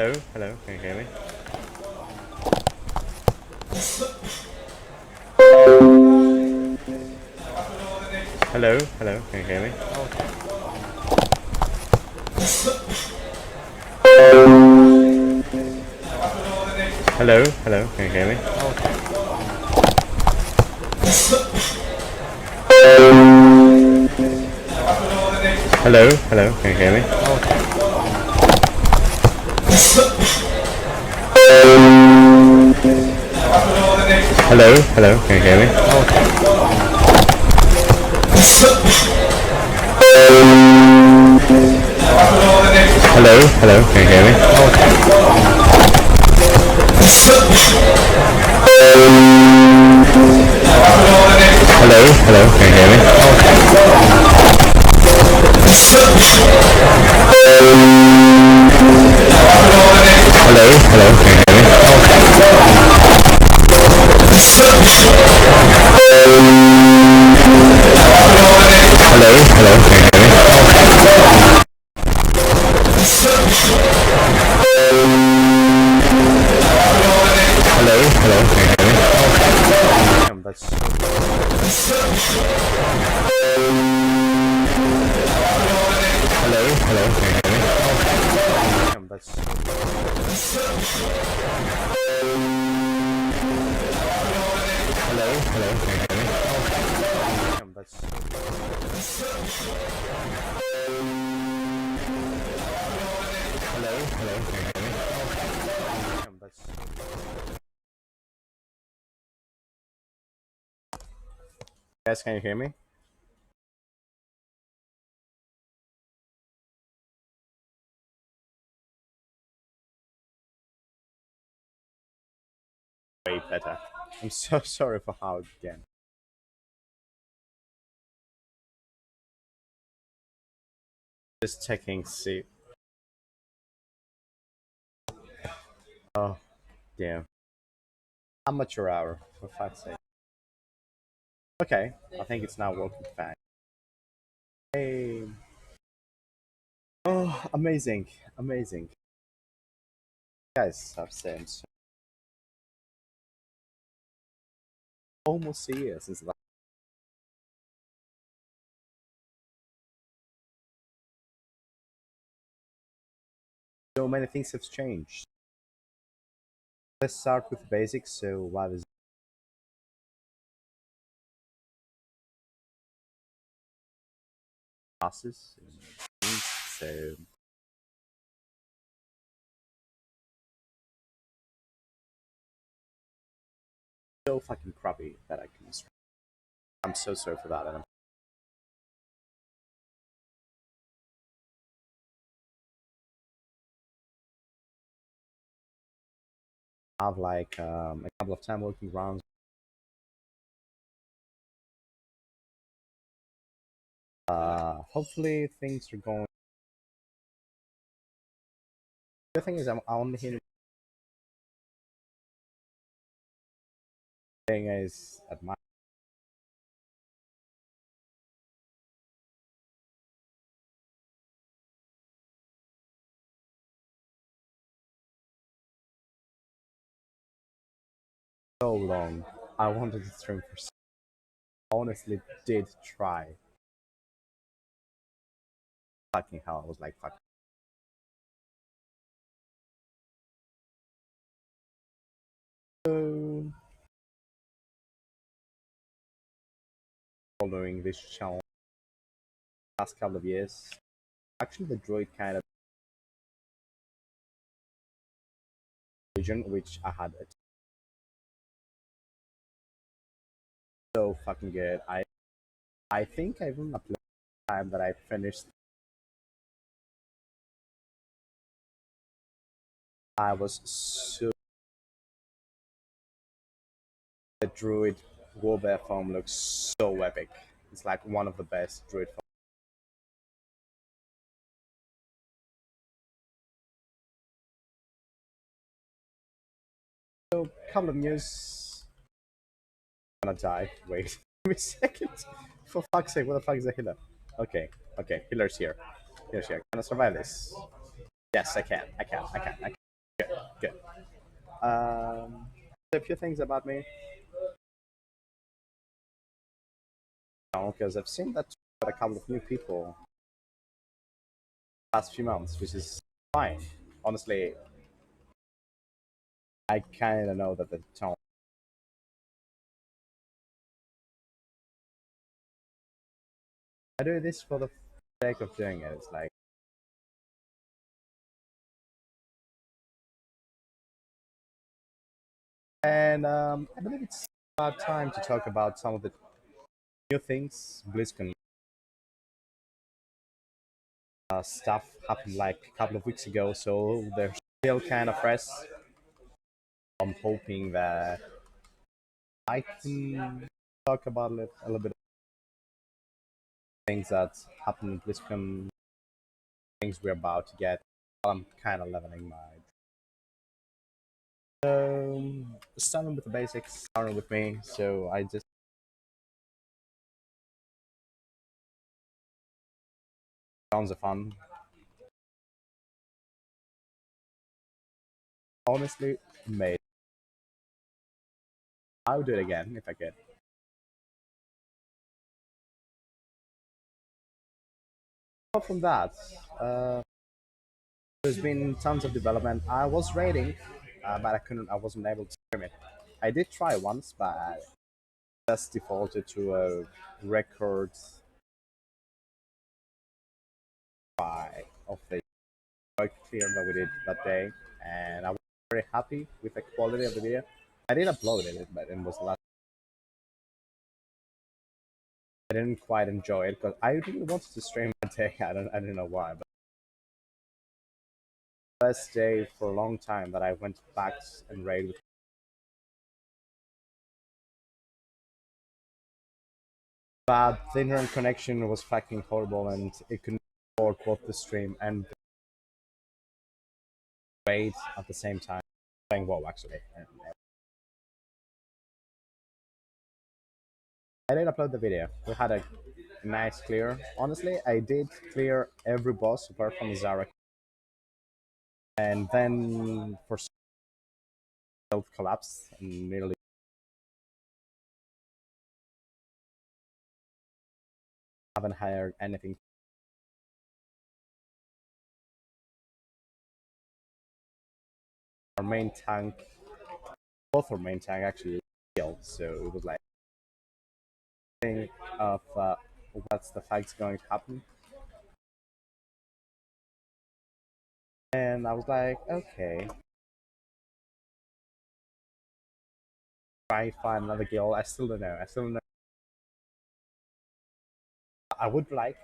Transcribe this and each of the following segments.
Hello, hello, can you hear me? Hello, hello, can you hear me? Hello, hello, can you hear me? Hello, hello, can you hear me? Hello, hello, can you hear me? Hello, hello, can you hear me? Hello, hello, can you hear me? Hello, hello, can you hear me? Hello, hello, can you hear me? Hello, hello, can you hear me? Damn, that's Hello, hello, can you hear me? Damn, that's Hello, hello, can you hear me? Damn, that's Hello, hello, can you hear me? Damn, that's Guys, can you hear me? Way better. I'm so sorry for how it began. Just checking, see. Oh, damn. Amateur hour, for fuck's sake. Okay, I think it's now working fine. Hey. Oh, amazing, amazing. Guys, I've said so almost a year since that. So many things have changed. Let's start with basics. So, what is classes? So, so fucking crappy that I can. I'm so sorry for that. And I have like a couple of time working rounds. Hopefully things are going. The thing is, I'm only here thing is at my so long. I wanted to stream for. Honestly, did try. Fucking hell, I was like, fuck. So, following this channel last couple of years. Actually, the droid kind of vision, which I had it so fucking good. I think I even uploaded the time that I finished. I was so the droid warfare form looks so epic. It's like one of the best droid forms. So, couple of news. I'm gonna die. Wait, give me a second. For fuck's sake, what the fuck is a healer? Okay, okay, healer's here. Healer's here. Can I survive this? Yes, I can. I can. I can. I can. Good. Um, a few things about me, because I've seen that a couple of new people past few months, which is fine. Honestly, I kind of know that the tone. I do this for the sake of doing it. It's like, and I believe it's about time to talk about some of the new things. BlizzCon stuff happened like a couple of weeks ago, so they're still kind of fresh. I'm hoping that I can talk about it a little bit of things that happened at BlizzCon, things we're about to get. I'm kind of leveling my. Starting with the basics, starting with me. So I just tons of fun. Honestly, mate, I would do it again if I could. Apart from that, uh, there's been tons of development. I was raiding, but I couldn't. I wasn't able to stream it. I did try once, but I just defaulted to a record by of the work clear that we did that day, and I was very happy with the quality of the video. I did upload it, but it was last. I didn't quite enjoy it because I really wanted to stream that day. I don't know why, but first day for a long time that I went back and raid with. But the internet connection was fucking horrible, and it couldn't support both the stream and the raid at the same time. Playing WoW actually. And I did upload the video. We had a nice clear. Honestly, I did clear every boss apart from Zara, and then for self collapse and nearly haven't hired anything. Our main tank, both our main tank actually killed, so it was like thing of what's the fight's going to happen. And I was like, okay, try find another guild. I still don't know. I still don't know. I would like.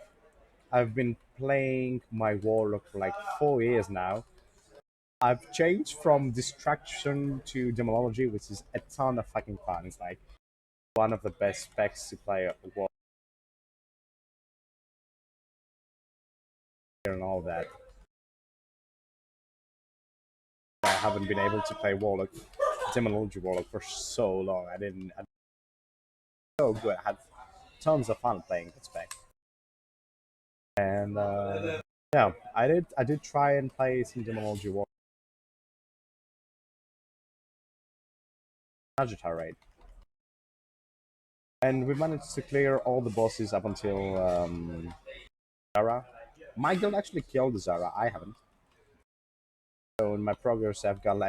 I've been playing my warlock for like 4 years now. I've changed from distraction to demonology, which is a ton of fucking fun. It's like one of the best specs to play a warlock and all that. I haven't been able to play warlock, demonology warlock for so long. I didn't. I, so good. I had tons of fun playing that spec. And yeah, I did try and play some demonology war Sagittarius raid, and we managed to clear all the bosses up until Zara. My guild actually killed Zara. I haven't. So in my progress, I've killed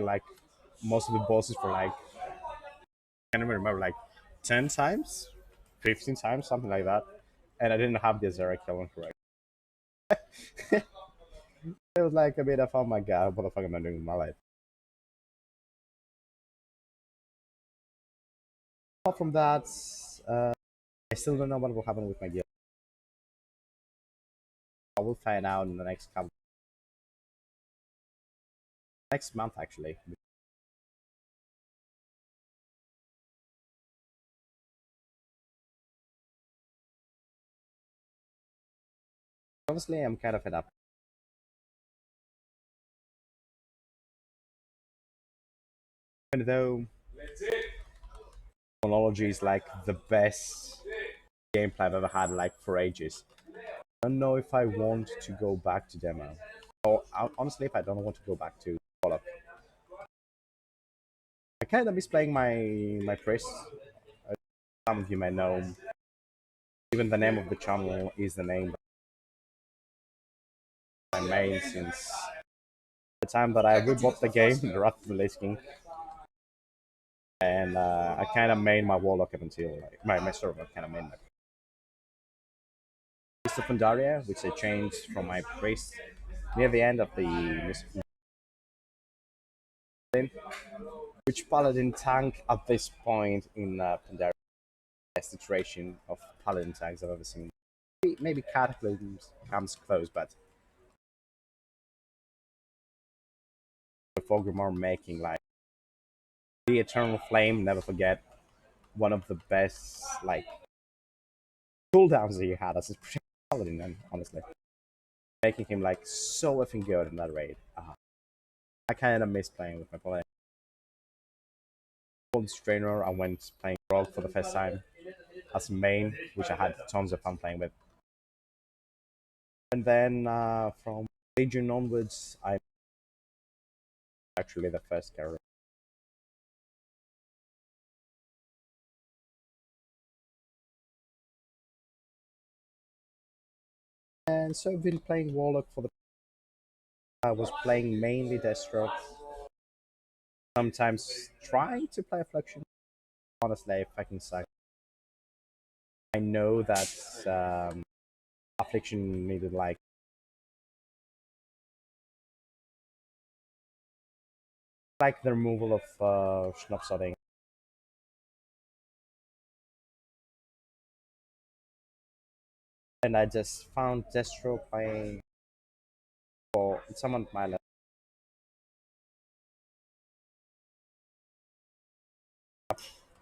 like most of the bosses for like I can't even remember like 10 times, 15 times, something like that, and I didn't have the Zara killing correct. It was like a bit of oh my god, what the fuck am I doing with my life? Apart from that, uh, I still don't know what will happen with my guild. I will find out in the next month actually. Honestly, I'm kind of fed up. Even though monology is like the best gameplay I've ever had like for ages. I don't know if I want to go back to demo. Or honestly, if I don't want to go back to Warlock. I kind of miss playing my priest. Some of you may know. Even the name of the channel is the name I made since the time that I rebought the game, the Wrath of the Lich King, and I kind of made my Warlock up until like, my server kind of made my Priest of Pandaria, which I changed from my priest near the end of the which paladin tank at this point in Pandaria. Best iteration of paladin tanks I've ever seen. Maybe Cataclysms comes close, but Fogrimmar making like the Eternal Flame, never forget, one of the best like cooldowns that he had as a paladin, and honestly, making him like so effing good in that raid. I kind of miss playing with my paladin. Old Strainer, I went playing Rogue for the first time as main, which I had tons of fun playing with. And then from Legion onwards, I actually the first character. And so I've been playing Warlock for the. I was playing mainly Deathstroke. Sometimes trying to play Affliction. Honestly, I fucking suck. I know that Affliction needed like the removal of Schnapsotting. And I just found Deathstroke playing for someone my level.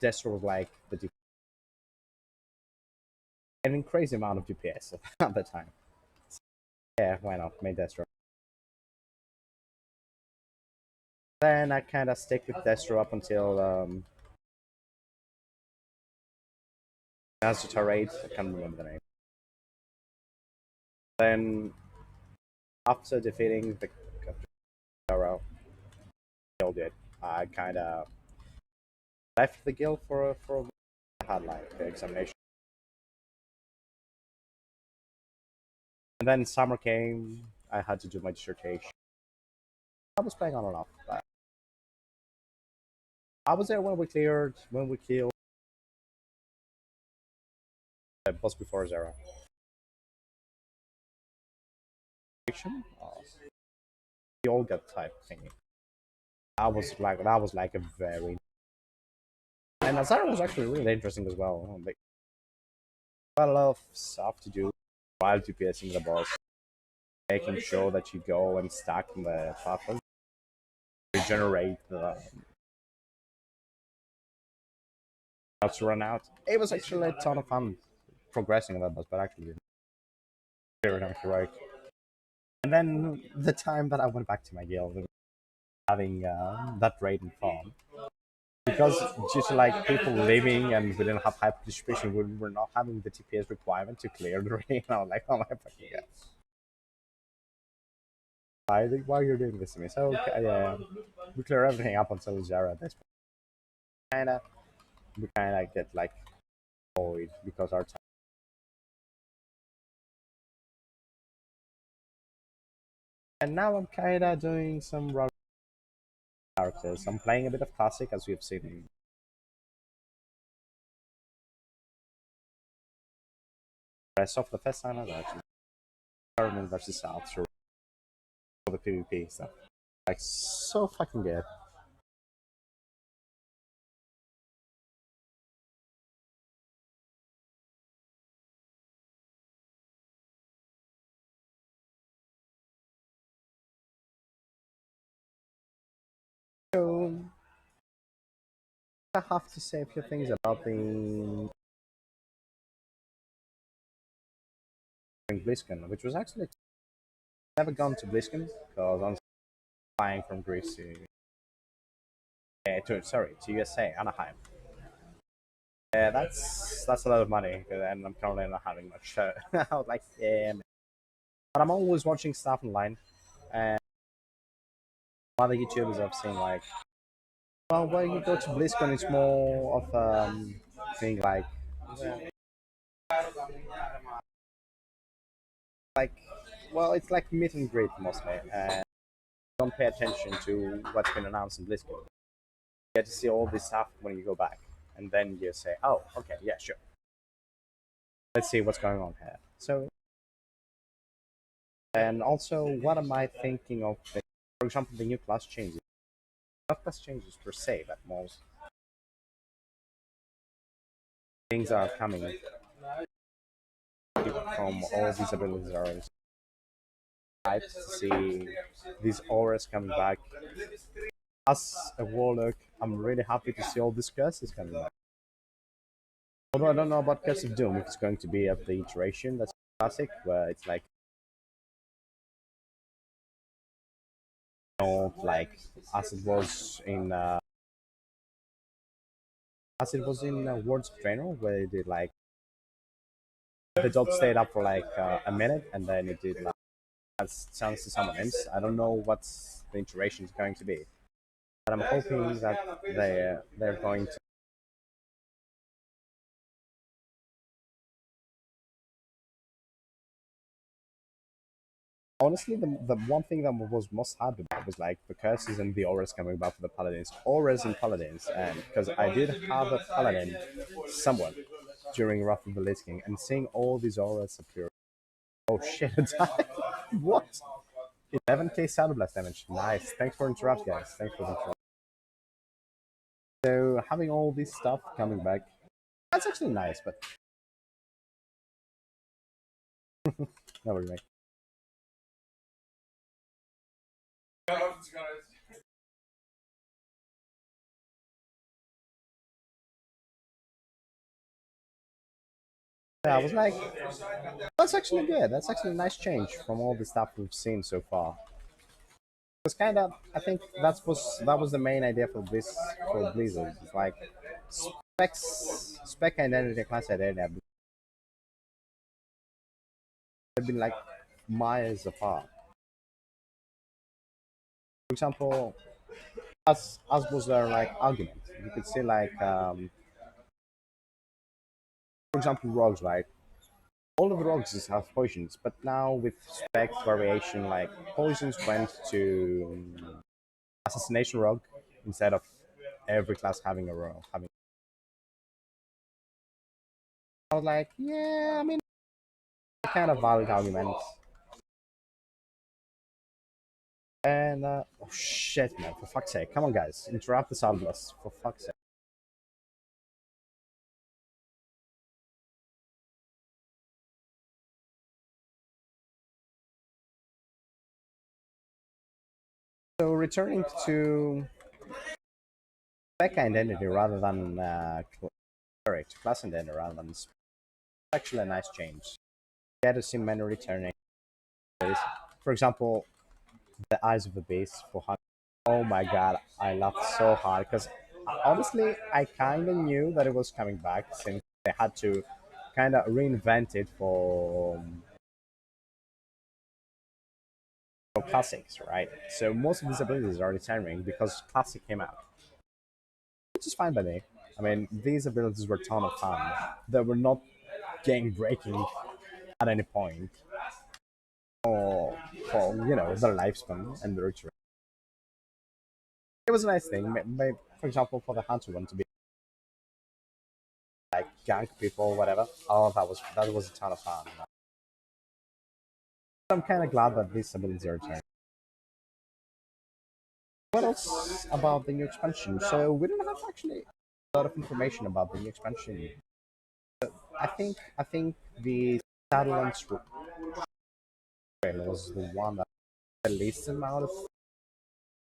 Deathstroke was like an crazy amount of DPS at the time. Yeah, why not? Made Deathstroke. Then I kind of stick with Deathstroke up until Nazita raid. I can't remember the name. Then after defeating the Garo, killed it. I kind of left the guild for I had like the examination, and then summer came. I had to do my dissertation. I was playing on and off, but I was there when we killed the boss before Zera. Oh, the Olga type thingy. That was like a very and Azara was actually really interesting as well. Like quite a lot of stuff to do while DPSing the boss, making sure that you go and stack in the platform, regenerate the not to run out. It was actually a ton of fun progressing that boss, but actually very not heroic. And then the time that I went back to my guild, having that raid and farm, because due to like people leaving and we didn't have high participation, we were not having the TPS requirement to clear the raid. And I was like, oh my fucking god. Why you're doing this to me? So we clear everything up until Zara at this point. Kinda we kinda get like void because our time. And now I'm kinda doing some raw characters. I'm playing a bit of classic as we've seen in the rest of the first time I've actually tournament versus South for the PvP stuff. Like so fucking good. So I have to say a few things about the BlizzCon, which was actually never gone to BlizzCon because I'm flying from Greece to USA, Anaheim. Yeah, that's a lot of money, and I'm currently not having much. I was like, yeah, man. But I'm always watching stuff online, and other YouTubers I've seen like, well, when you go to BlizzCon, it's more of thing like, well, it's like meet and greet mostly, and don't pay attention to what's been announced in BlizzCon. You get to see all this stuff when you go back, and then you say, oh, okay, yeah, sure. Let's see what's going on here. So, and also, what am I thinking of? For example, the new class changes. Not class changes per se, but most things are coming from all these abilities are hyped to see these auras coming back. As a warlock, I'm really happy to see all these curses coming back. Although I don't know about Curse of Doom, if it's going to be at the iteration that's classic, where it's like not like as it was in Words of Draenor, where it did like the dot stayed up for like a minute and then it did like as chance to someone else. I don't know what the iteration is going to be, but I'm hoping that they're going to. Honestly, the one thing that was most hard about was like the curses and the auras coming back for the paladins, auras and paladins, and because I did have a paladin somewhat during Wrath of the Lich King, and seeing all these auras appear. Oh shit! What? 11k Shadow Blast damage. Nice. Thanks for interrupt, guys. Thanks for the interrupt. So having all this stuff coming back, that's actually nice, but no worries, mate. Yeah, I was like, that's actually good. That's actually a nice change from all the stuff we've seen so far. It's kind of, I think that was the main idea for this for Blizzard. It's like spec identity, class identity have been like miles apart. For example, as was their like argument, you could see like for example rogues, right? All of the rogues just have poisons, but now with spec variation, like poisons went to assassination rogue instead of every class having a rogue. I was like, yeah, I mean, kind of valid arguments. And oh shit, man! For fuck's sake, come on, guys, interrupt the sound blast for fuck's sake. So returning to spec identity rather than correct class identity rather than actually a nice change. You get to see many returning. For example, the Eyes of the Beast for Hunt. Oh my god, I laughed so hard because honestly, I kind of knew that it was coming back since they had to kind of reinvent it for classics, right? So most of these abilities are returning because classic came out, which is fine by me. I mean, these abilities were a ton of fun. They were not game breaking at any point, or for their lifespan and their return. It was a nice thing. For example, for the hunter one to be like gank people, whatever. Oh, that was a ton of fun. I'm kind of glad that these abilities are returning. What else about the new expansion? So we don't have actually a lot of information about the new expansion. I think the Shadowlands trailer was the one that had the least amount of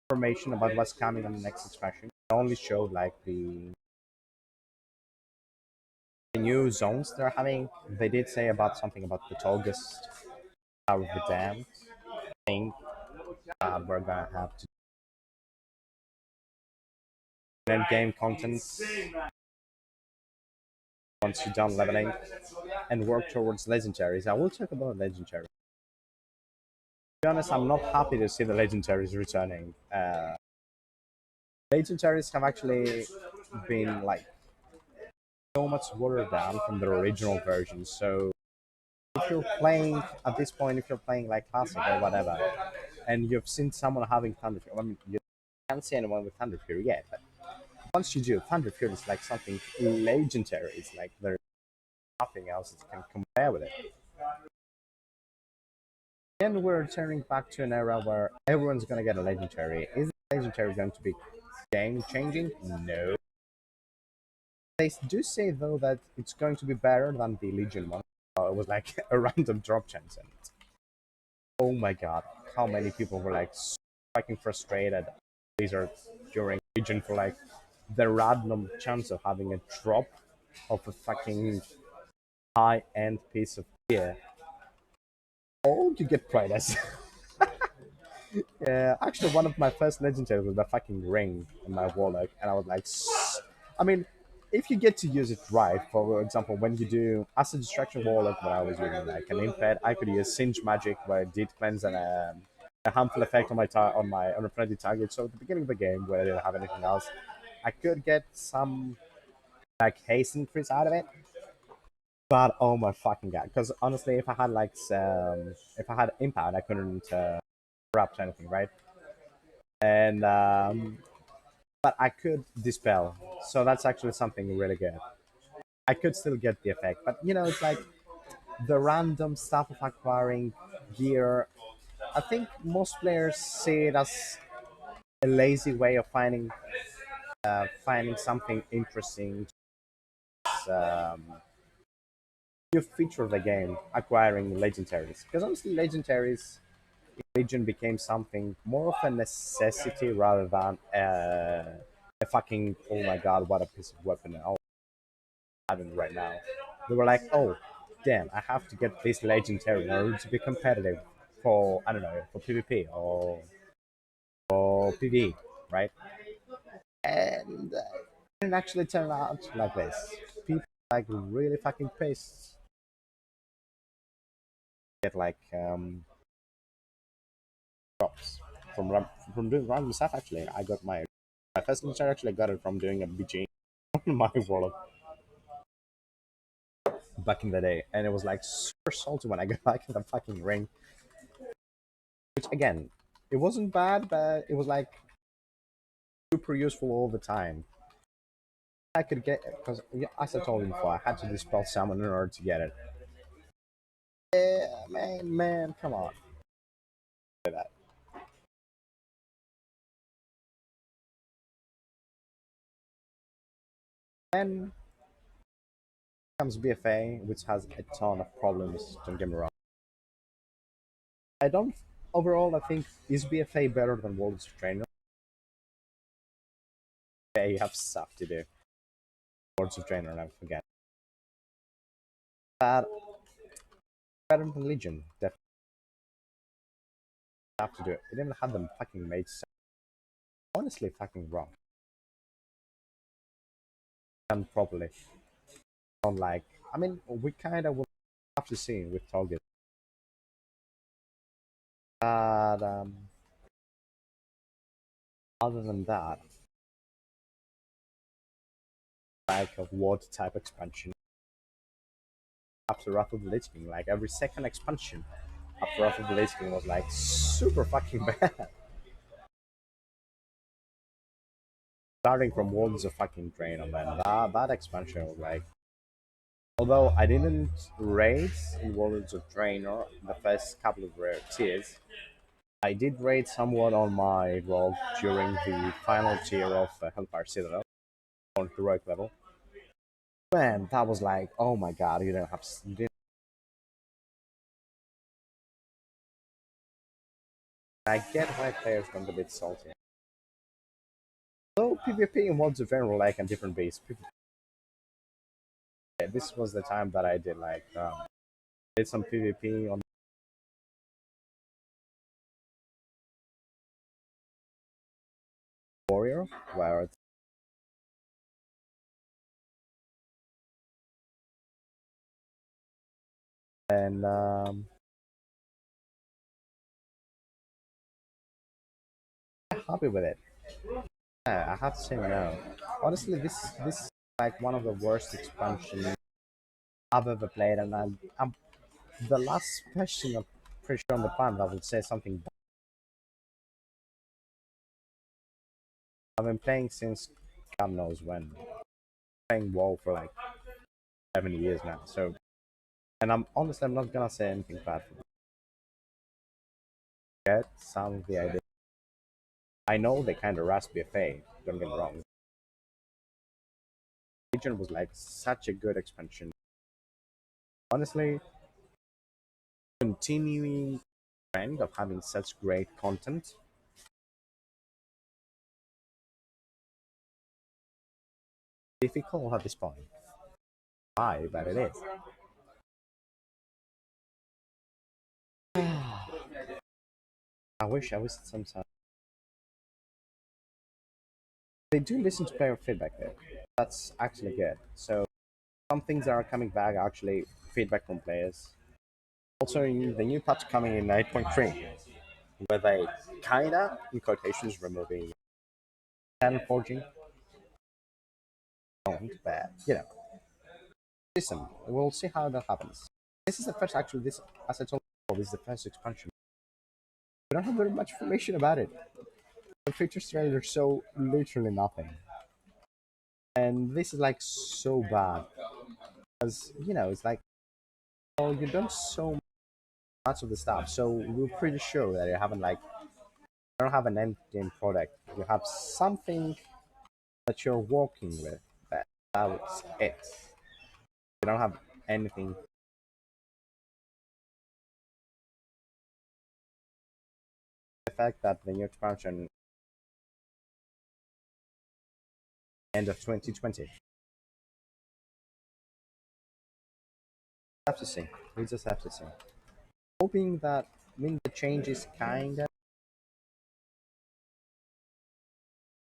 information about what's coming on the next expansion. It only showed like the new zones they're having. They did say about something about the Tolgust Tower of the Damned. I think we're gonna have to end game content once you're done leveling and work towards legendaries. I will talk about legendary. be honest, I'm not happy to see the legendaries returning. Legendaries have actually been like so much watered down from the original version. So if you're playing at this point, if you're playing like classic or whatever, and you've seen someone having Thunder Fury, I mean, you can't see anyone with Thunder Fury yet, but once you do, Thunder Fury is like something legendary. It's like there's nothing else that can compare with it. And we're turning back to an era where everyone's gonna get a legendary. Is the legendary going to be game changing? No. They do say though that it's going to be better than the Legion one. It was like a random drop chance, and oh my god, how many people were like fucking frustrated. These are during Legion for like the random chance of having a drop of a fucking high end piece of gear. Oh, you get Pridas. Yeah, actually, one of my first legendaries was the fucking ring in my warlock, and I was like, I mean, if you get to use it right, for example, when you do as a distraction warlock, when I was using like an imped, I could use singe magic where it did cleanse and a harmful effect on on a friendly target. So at the beginning of the game, where I didn't have anything else, I could get some like haste increase out of it. But oh my fucking god! Because honestly, if I had like if I had impact, I couldn't corrupt anything, right? And but I could dispel, so that's actually something really good. I could still get the effect, but it's like the random stuff of acquiring gear. I think most players see it as a lazy way of finding something interesting. Um, New feature of the game, acquiring legendaries, because honestly, legendaries Legion became something more of a necessity rather than a fucking oh my god, what a piece of weapon I'm having right now. They were like, oh damn, I have to get this legendary in order to be competitive for I don't know for PvP or PvE, right? And it didn't actually turn out like this. People like really fucking pissed. Get like drops from doing random stuff. Actually, I got my first legendary. Actually, got it from doing a BG on my wallet back in the day, and it was like super salty when I got back in the fucking ring. Which again, it wasn't bad, but it was like super useful all the time. I could get because as I told you before, I had to dispel summon in order to get it. Yeah, man, come on. Say that. Then comes BFA, which has a ton of problems. Don't get me wrong. I don't. Overall, I think is BFA better than Worlds of Trainer? Yeah, you have stuff to do. Worlds of Trainer, and I forget. But better than Legion, definitely have to do it. It didn't have them fucking made sense. Honestly fucking wrong. Done properly. Unlike, I mean, we kind of will have to see with Target. But other than that, like a water type expansion after Wrath of the Lich King, like every second expansion after Wrath of the Lich King was like super fucking bad. Starting from Worlds of fucking Draenor, man, that expansion was like. Although I didn't raid in Worlds of Draenor the first couple of rare tiers, I did raid somewhat on my rogue during the final tier of Hellfire Citadel on heroic level. Man, that was like, oh my god, you don't have. You didn't, I get why players went a bit salty. So PvP and Worlds of Draenor were like a different beast. This was the time that I did like did some PvP on Warrior, where and happy with it. Yeah, I have to say no. Honestly, this is like one of the worst expansions I've ever played, and I'm the last person I'm pretty sure on the planet that would say something. I've been playing since God knows when. Playing WoW for like 7 years now. So, and I'm not gonna say anything bad. Get some of the ideas. I know they kind of raspy FA. Don't get me wrong. Legion was like such a good expansion. Honestly, continuing trend of having such great content difficult at this point. Why? But it is. I wish sometimes they do listen to player feedback there. That's actually good. So some things that are coming back are actually feedback from players. Also, in the new patch coming in 8.3, where they kinda, in quotations, removing talent forging, don't, but listen, we'll see how that happens. This is the first, actually, this, as I told you, this is the first expansion. We don't have very much information about it. The features trailer show literally nothing. And this is like so bad. Because, it's like, well, you don't so much of the stuff. So we're pretty sure that you haven't like, you don't have an end game product. You have something that you're working with. But that's it. You don't have anything. The fact that the new expansion end of 2020. Have to see. We just have to see. Hoping that the change is kind of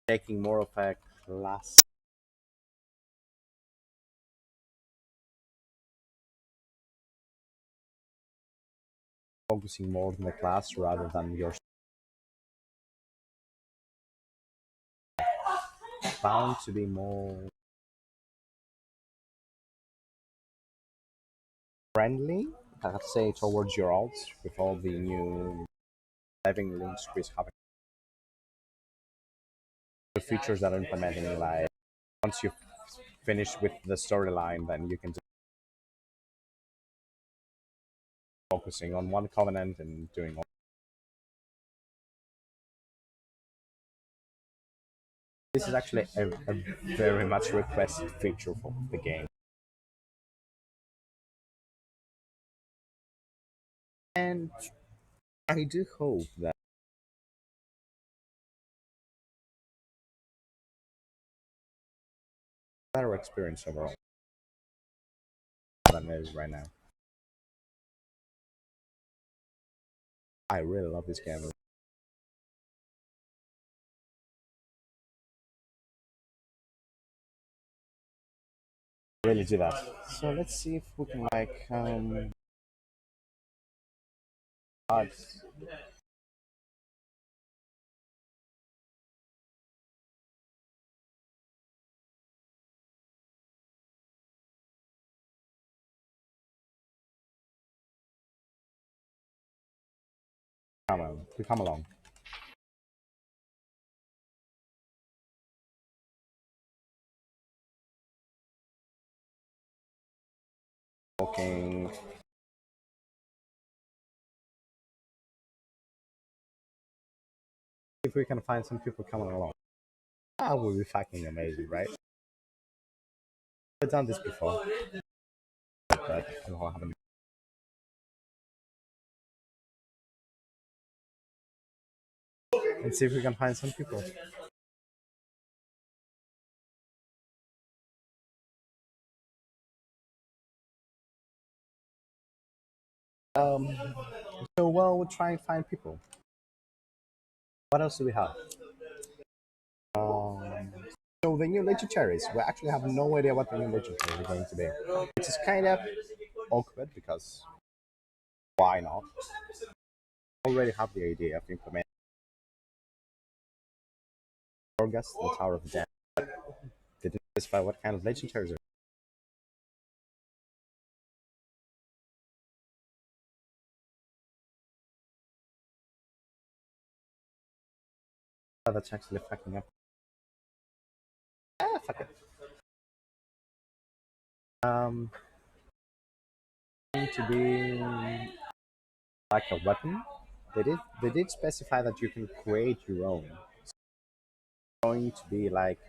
taking more of a class, focusing more on the class rather than your bound to be more friendly, I have to say, towards your alts with all the new living link squeeze having the features that are implementing. Like once you finish with the storyline, then you can just focusing on one covenant and doing all. This is actually a very much requested feature for the game, and I do hope that better experience overall than it is right now. I really love this game. Really do that. So let's see if we can like add. Come on, we come along. Walking. If we can find some people coming along, that would be fucking amazing, right? I've done this before, but I haven't. And see if we can find some people. Um, so well, we'll try and find people. What else do we have? Um, so the new legendaries. We actually have no idea what the new legendaries are going to be, which is kind of awkward because why not? Already have the idea of implementing. Torghast, the Tower of Death. They didn't specify what kind of legendaries are. Oh, that's actually fucking up. Ah, fuck it. Um, going to be like a weapon. They did specify that you can create your own. It's going to be like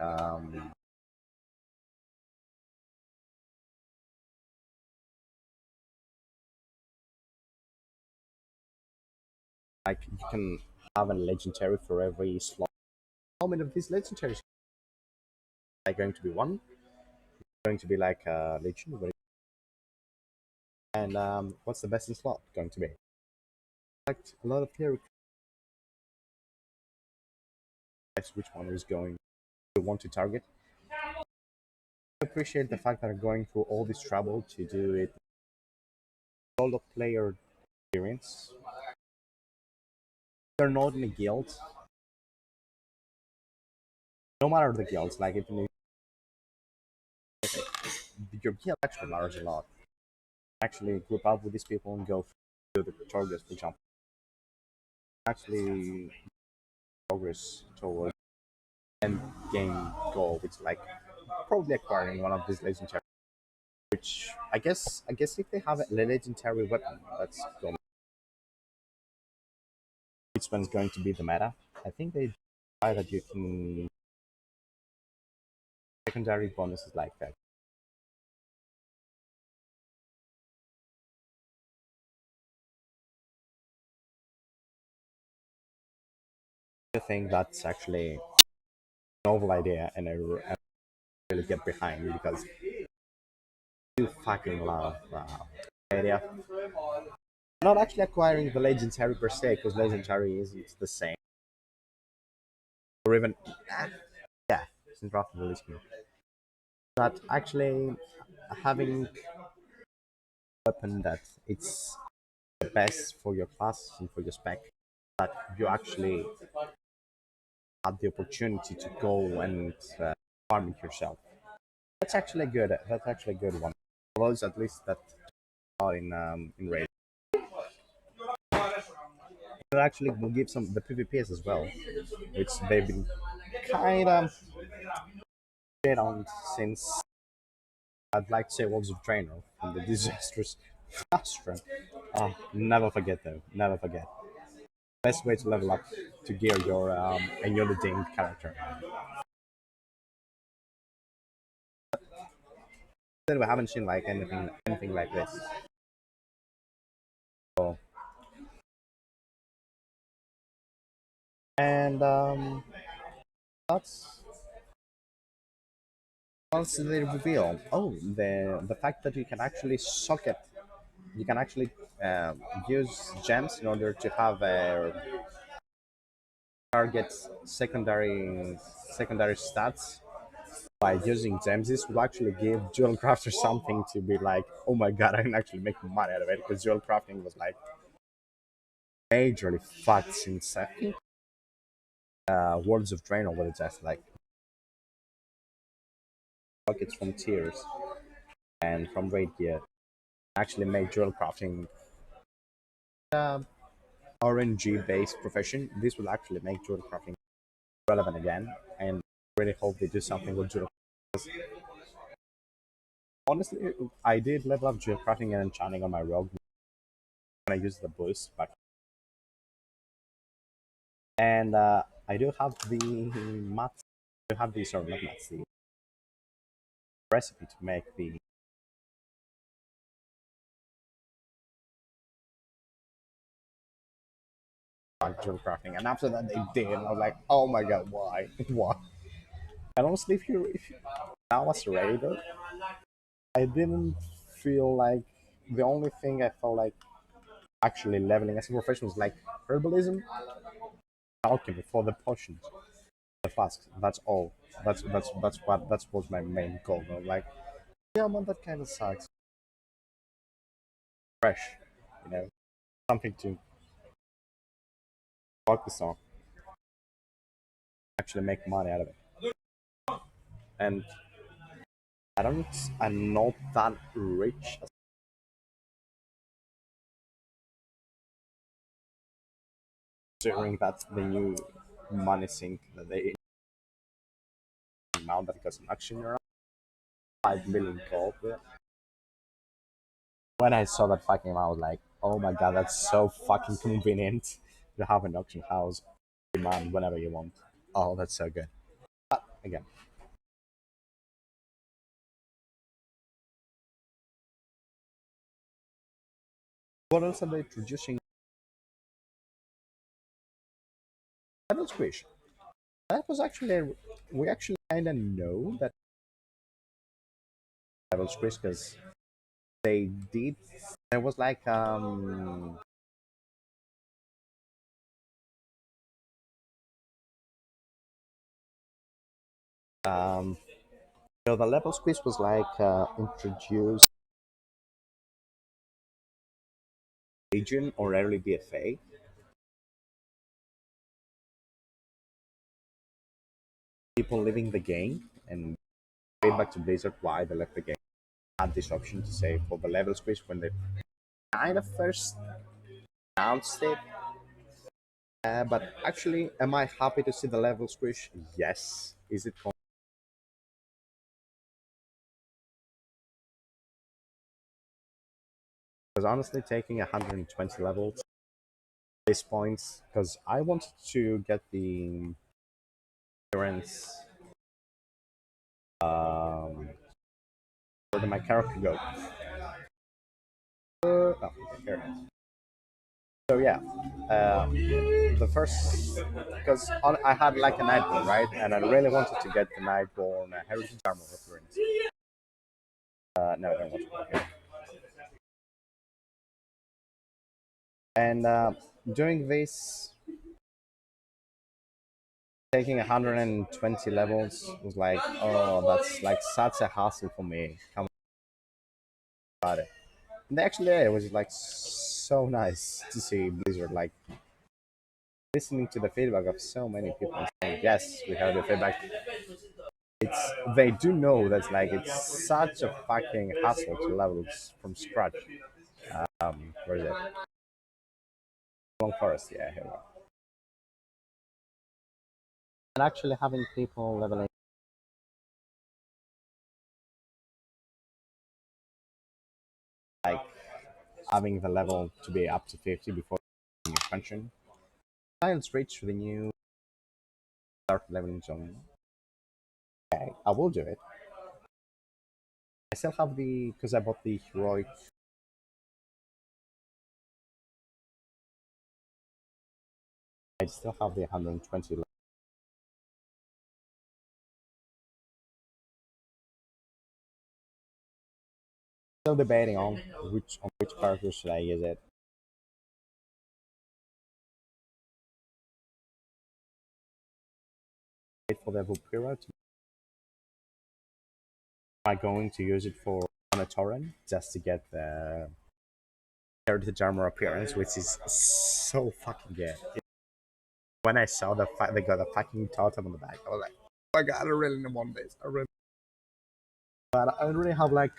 you can have a legendary for every slot. How many of these legendaries are going to be one? Going to be like a legion, and what's the best in slot going to be? Like a lot of theory, which one is going to want to target. I appreciate the fact that I'm going through all this trouble to do it. Solo player experience. They're not in a guild. No matter the guilds, like if you, your guild actually matters a lot. Actually, group up with these people and go through the targets, for example. Actually, progress towards end game goal, which like probably acquiring one of these legendary. Which I guess if they have a legendary weapon, that's going. Which one's going to be the meta? I think they try that you can secondary bonuses like that. I think that's actually a novel idea, and I really get behind it because you fucking love idea. Not actually acquiring the legendary per se, because legendary isn't the same, or even yeah, since Wrath released me. But actually having a weapon that it's the best for your class and for your spec, that you actually have the opportunity to go and farm it yourself. That's actually good. That's actually a good one. Those at least that are in raid. It actually will give some the PvPs as well, which they've been kind of shit on since I'd like to say Wolves of Draenor from the disastrous Astra. Never forget though. Never forget. Best way to level up to gear your and you're the dinged character. Then we haven't seen like anything like this. So, and that's that's the reveal. Oh, the fact that you can actually socket, you can actually use gems in order to have targets secondary stats by using gems. This will actually give jewel crafter something to be like, oh my god, I can actually make money out of it because jewel crafting was like majorly fucked since I think Worlds of Draenor were just like buckets from tiers and from raid gear actually make jewel crafting RNG based profession. This will actually make jewel crafting relevant again, and I really hope they do something with jewel. Honestly, I did level up jewel crafting and enchanting on my rogue when I used the boost, but and I do have the mats. I do have the sorry, not mats, the recipe to make the jewel crafting, and after that they did, and I was like, oh my god, why, why? And honestly, if you now as a raider, I didn't feel like the only thing I felt like actually leveling as a professional was like herbalism, alchemy for the potions, the flasks. That's all. That's was my main goal. I'm like, yeah, man, that kind of sucks. Fresh, you know, something to focus on. actually make money out of it. And I don't, I'm not that rich, considering that's the new money sink that they amount that costs an auction around 5 million gold. When I saw that fucking amount, I was like, oh my god, that's so fucking convenient to have an auction house demand whenever you want. Oh, that's so good. But again, what else are they introducing? Level squish. That was actually we actually kind of know that level squish because they did. There was like um the level squish was like introduced Legion or early BFA. People leaving the game and feedback to Blizzard why they left the game. Had this option to say for the level squish when they kind of first announced it. But actually, am I happy to see the level squish? Yes. Is it? Because honestly, taking 120 levels at this point, because I wanted to get the appearance. Where did my character go? Oh, okay, here it is. So yeah, the first because I had like a Nightborn, right, and I really wanted to get the Nightborn Heritage Armor appearance. No, I don't want to. Okay. And doing this, taking 120 levels was like, oh, that's like such a hassle for me. Come about it. And actually, yeah, it was like so nice to see Blizzard like listening to the feedback of so many people and saying, yes, we have the feedback. It's they do know that's like it's such a fucking hassle to level from scratch. Where is it? Long Forest, yeah, here we go. And actually having people leveling like having the level to be up to 50 before the expansion. Science reach the new start leveling zone. Okay, I will do it. I still have the because I bought the heroic. I still have the 120. Still debating on which character should I use it. Wait for the Vampira. Am I going to use it for on a torrent just to get the heritage armor appearance, which is so fucking good. When I saw they got a fucking totem on the back, I was like, oh my god, I really want this. I really, but I really have like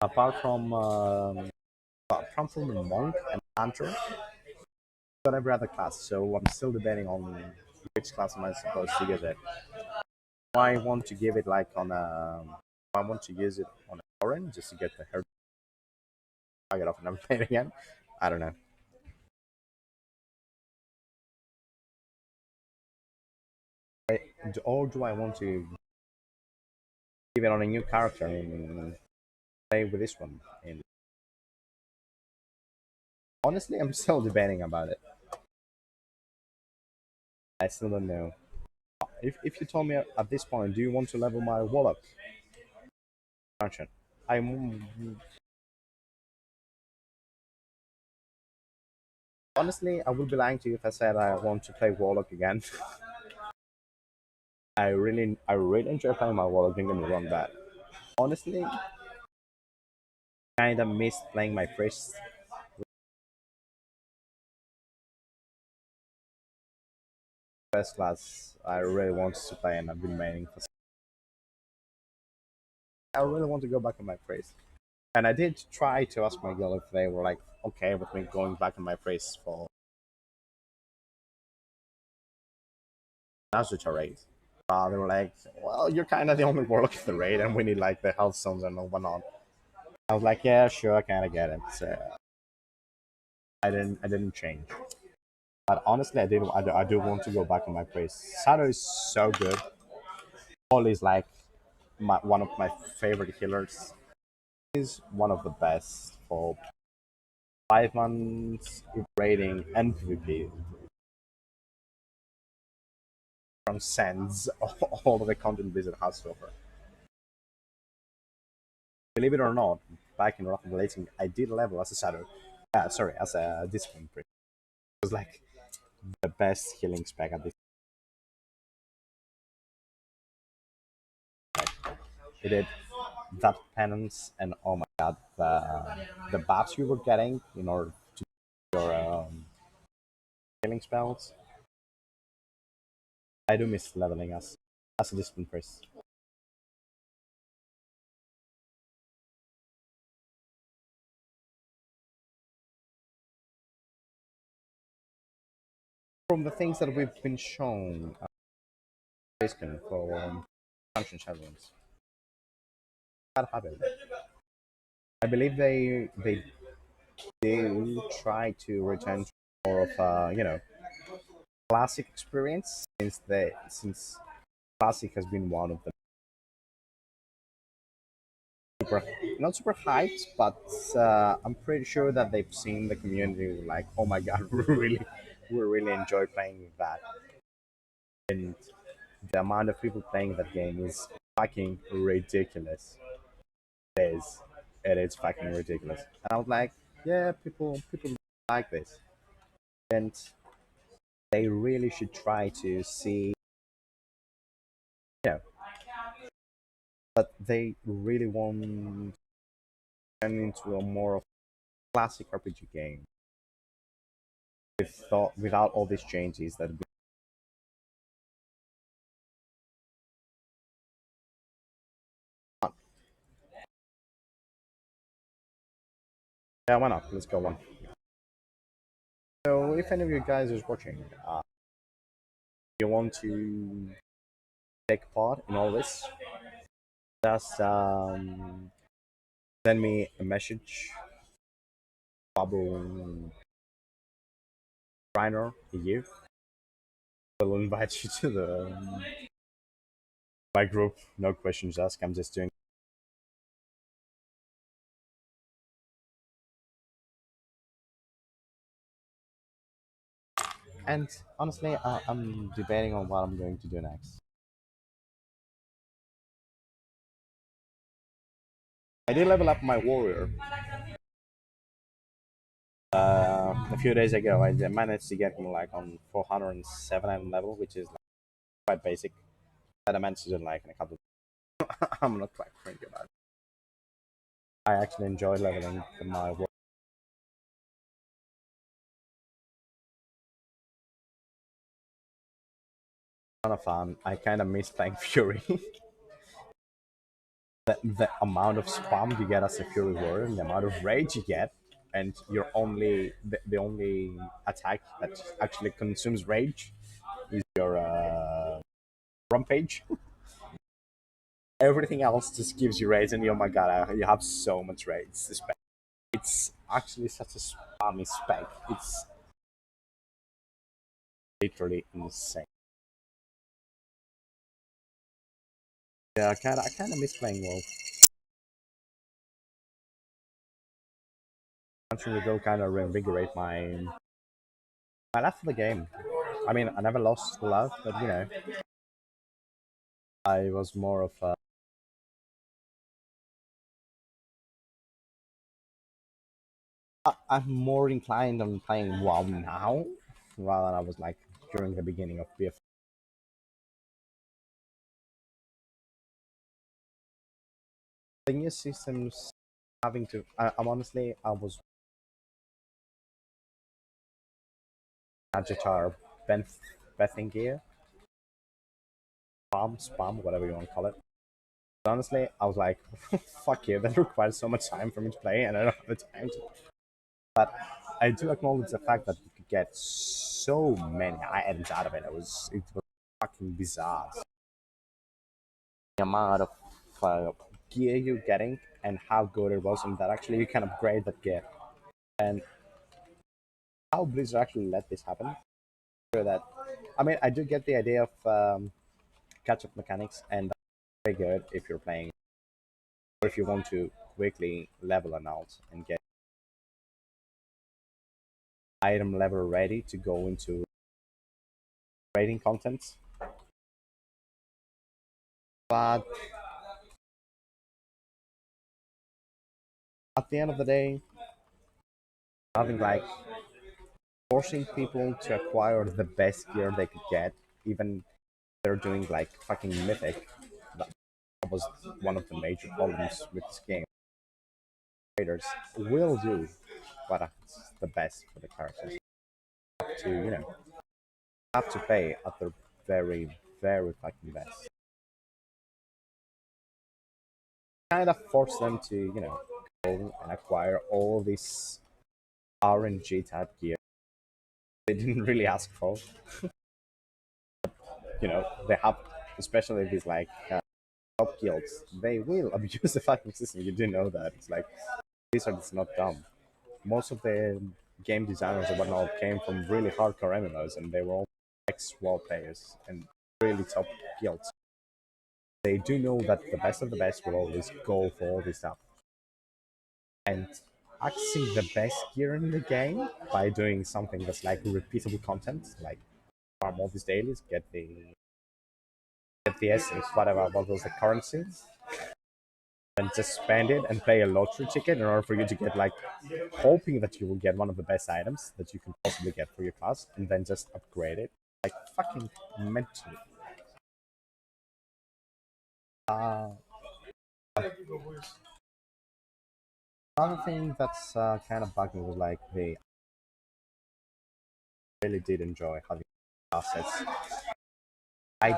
apart from the monk and hunter, got every other class. So I'm still debating on which class am I supposed to use it. Do I want to give it like on a. I want to use it on a torrent just to get the heritage. I get off and never play it again. I don't know. Or do I want to give it on a new character and play with this one? And honestly, I'm still debating about it. I still don't know. If you told me at this point, do you want to level my Warlock function? I'm honestly, I would be lying to you if I said I want to play Warlock again. I really enjoy playing my Warlock. Don't get me wrong, but honestly, kind of missed playing my priest. First class I really wanted to play, and I've been waiting for. I really want to go back on my phrase, and I did try to ask my girl if they were like okay with me going back on my phrase for Nazuto raid. They were like, well, you're kind of the only warlock in the raid, and we need like the health zones and whatnot. I was like, yeah, sure, I kind of get it. So I didn't change. But honestly, I do want to go back on my praise. Sato is so good. Paul is like one of my favorite healers. He's one of the best for 5 months rating MVP. Transcends all of the content Blizzard has to offer. Believe it or not, back in Rock of the Blazing, I did level as a Sato. Sorry, as a discipline priest. It was like the best healing spec at this point. He did that penance, and oh my god, the buffs you were getting in order to do your healing spells. I do miss leveling as a discipline priest. From the things that we've been shown, basically for function challenges, that happened. I believe they do try to return to more of a classic experience since classic has been one of the super not super hyped, but I'm pretty sure that they've seen the community like, oh my god, we really enjoy playing with that, and the amount of people playing that game is fucking ridiculous. It is, it is fucking ridiculous. And I was like, yeah, people like this, and they really should try to see, you know, but they really want to turn into a more of classic RPG game without all these changes that. Yeah, why not? Let's go on. So, if any of you guys is watching, you want to take part in all this, just send me a message. Bubble Reiner, you. Will invite you to the my group. No questions asked. I'm just doing. And honestly, I'm debating on what I'm going to do next. I did level up my warrior a few days ago. I managed to get him like on 407 level, which is like, quite basic. That I managed to do like in a couple. I'm not quite cranky about it. I actually enjoy leveling my warrior. Kind of fun. I kind of miss playing Fury. The amount of spam you get as a Fury warrior, and the amount of rage you get, and the only attack that actually consumes rage is your rampage. Everything else just gives you rage, and oh my god, you have so much rage. It's actually such a spammy spec. It's literally insane. Yeah, I kind of miss playing WoW. I'm trying to go kind of reinvigorate my love for the game. I mean, I never lost love, but I was more of a. I'm more inclined on playing WoW now, rather than I was like during the beginning of BF. The new systems having to. I'm honestly, I was Agitar, Ben. betting gear, spam, whatever you want to call it. Honestly, I was like, fuck you, that requires so much time for me to play, and I don't have the time to. But I do acknowledge the fact that you could get so many items out of it. It was fucking bizarre. The amount of uh, gear you're getting and how good it was, and that actually you can upgrade that gear. And how Blizzard actually let this happen. Sure that, I mean, I do get the idea of catch-up mechanics, and that's very good if you're playing, or if you want to quickly level an alt and get item level ready to go into trading content. But at the end of the day, having like forcing people to acquire the best gear they could get, even if they're doing like fucking mythic, that was one of the major problems with this game. Traders will do what's the best for the characters. To have to pay at their very, very fucking best. Kind of force them to go and acquire all this RNG type gear they didn't really ask for. They have, especially these like top guilds, they will abuse the fucking system. You do know that. It's like Blizzard is not dumb. Most of the game designers and whatnot came from really hardcore MMOs, and they were all ex-WoW players and really top guilds. They do know that the best of the best will always go for all this stuff. And accessing the best gear in the game by doing something that's like repeatable content, like farm all these dailies, get the essence, whatever, what was the currency, and just spend it and play a lottery ticket in order for you to get like hoping that you will get one of the best items that you can possibly get for your class, and then just upgrade it. Like fucking mental. Uh, Another thing that's kind of bugging was like they really did enjoy having assets. I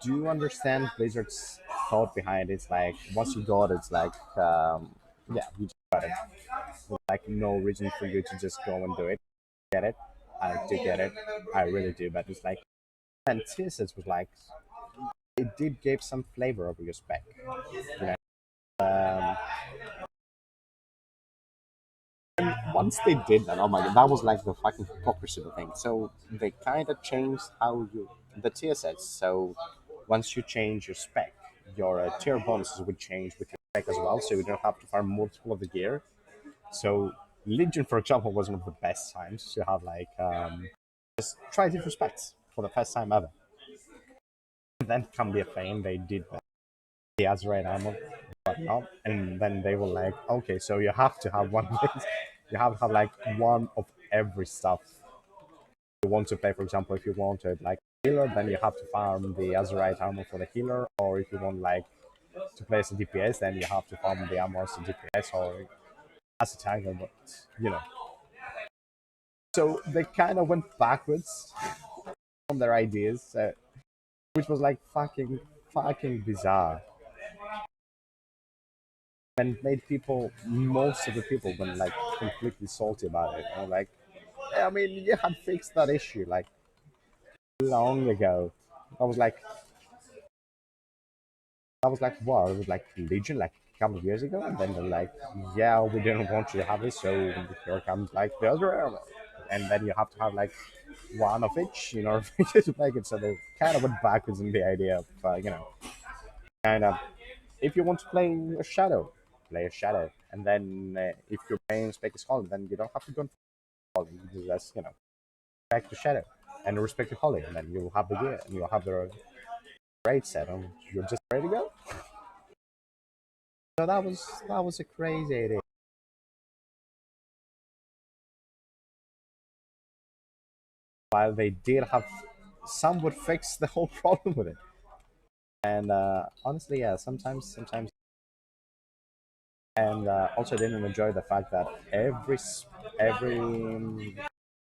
do understand Blizzard's thought behind it. It's like once you got it, it's like yeah, you just got it. Like no reason for you to just go and do it. Get it? I do get it. I really do. But it's like, and TSS was like, it did give some flavor over your spec. You know? um, Once they did that, oh my god, that was like the fucking hypocrisy of the thing. So they kind of changed how you the tier sets. So once you change your spec, your tier bonuses would change with your spec as well. So you don't have to farm multiple of the gear. So Legion, for example, was one of the best times to have like just try different specs for the first time ever. And then come the fame, they did the Azerite ammo, whatnot, and then they were like, okay, so you have to have one of these. You have to have like one of every stuff you want to play. For example, if you wanted like healer, then you have to farm the Azerite armor for the healer, or if you want like to play as a DPS, then you have to farm the armor as a DPS or as a tanker. But you know, so they kind of went backwards on their ideas, which was like fucking bizarre, and made people, most of the people, were like completely salty about it. And like, I mean, you had fixed that issue like long ago. I was like, what? It was like Legion, like a couple of years ago, and then they're like, yeah, we didn't want you to have this, so here comes like the other armor, and then you have to have like one of each, in order for you to make it. So they kind of went backwards in the idea of, kind of, if you want to play a shadow, and then if your main spec is Holly, then you don't have to go for Holly. You just back to shadow and respect to Holly, and then you'll have the gear and you'll have the raid set, and you're just ready to go. So that was a crazy idea. While they did have, some would fix the whole problem with it, and honestly, yeah, sometimes, and also didn't enjoy the fact that every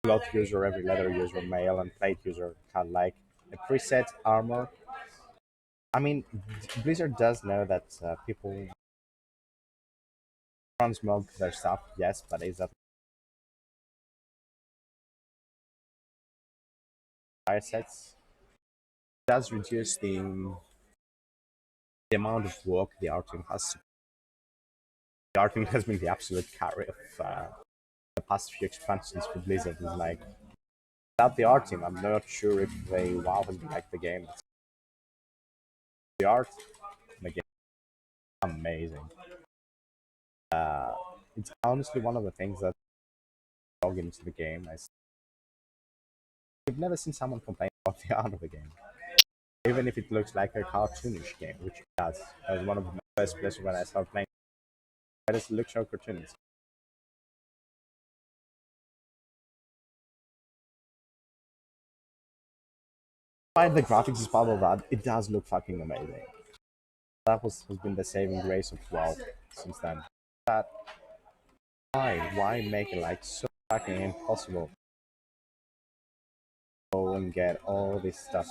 Lot user, every leather user, male and plate user had like a preset armor. I mean, Blizzard does know that people transmog their stuff, yes, but is that fire sets does reduce the amount of work the art team has. The art team has been the absolute carry of the past few expansions for Blizzard. Is like without the art team, I'm not sure if they wow would like the game. The art, the game, amazing. It's honestly one of the things that log into the game. I've never seen someone complain about the art of the game, even if it looks like a cartoonish game, which it does. That was one of the first places when I started playing. But it looks so cartoonish. Despite the graphics is part of that, it does look fucking amazing. That has been the saving grace of WoW since then. That why make it like so fucking impossible to go and get all this stuff?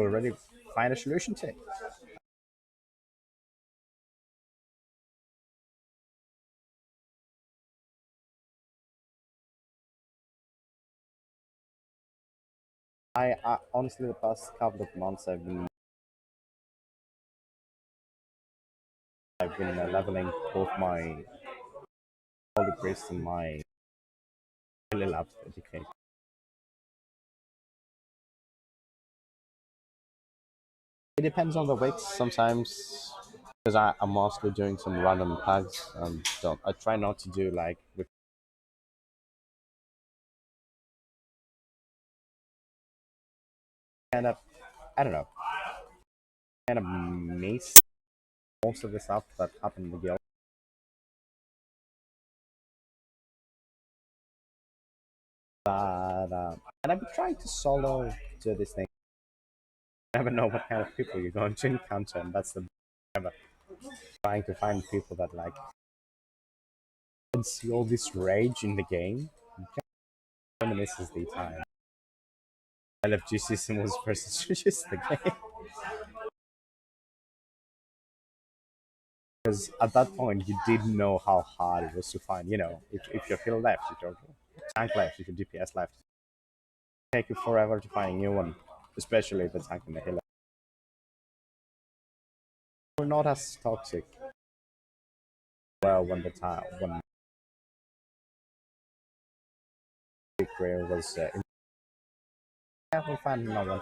Already find a solution to it. I honestly the past couple of months I've been leveling both my holy priest and my holy lab education. It depends on the weeks sometimes because I'm mostly doing some random tags and don't, I try not to do like with kind of I don't know kind of miss most of the stuff that happened in the guild. But and I've been trying to solo do this thing. You never know what kind of people you're going to encounter, and that's the ever trying to find people that like can see all this rage in the game. Kind of misses the time. LFG system was versus just the game because at that point you didn't know how hard it was to find. You know, if your heal left, if your tank left, if your DPS left, take you forever to find a new one, especially if the tank and the healer. We're not as toxic. Well, when the time when the career was yeah, we'll find another one.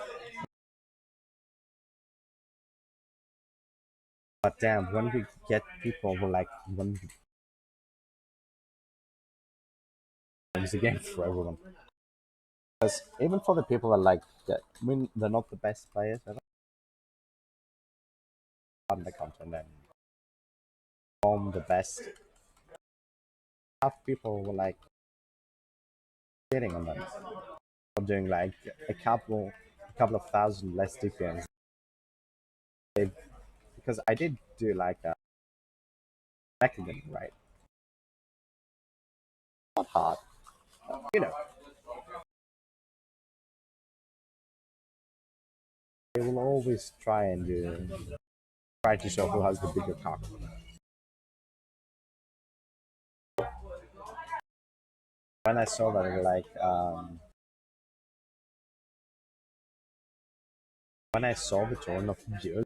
But damn, when we get people who like when it's a game for everyone. Because even for the people that like that, I mean, they're not the best players ever on the content and form the best. Have people who like getting on them, or doing like a couple of thousand less DPS. Because I did do like a mechanism, right? Not hard, you know. They will always try to show who has the bigger cock. When I saw that, like when I saw the turn of June,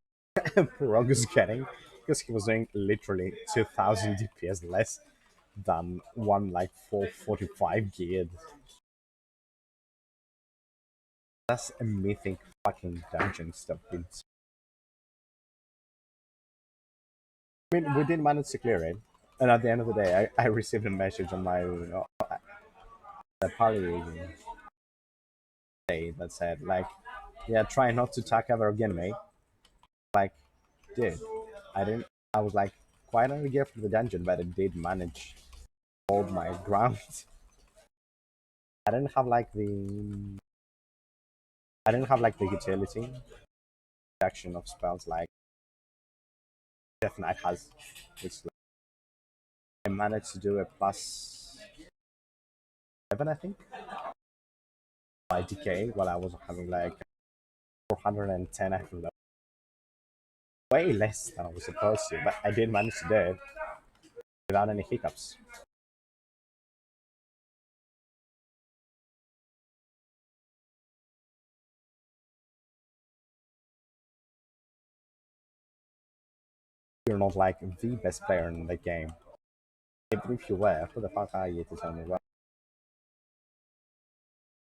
Prog was getting because he was doing literally 2,000 DPS less than one like 445 geared. That's a mythic fucking dungeon stuff. I mean, we did manage to clear it, and at the end of the day, I received a message on my the party day that said like, "Yeah, try not to attack ever again, mate." Like, dude, I didn't. I was like quite on the gear for the dungeon, but it did manage to hold my ground. I didn't have like the I didn't have like the utility action of spells like Definitely has. It's like, I managed to do a plus 7, I think, by decay while I was having like 410, I don't know. Way less than I was supposed to, but I did manage to do it without any hiccups. You're not like the best player in the game. Even if you were, who the fuck are you to tell me? Well,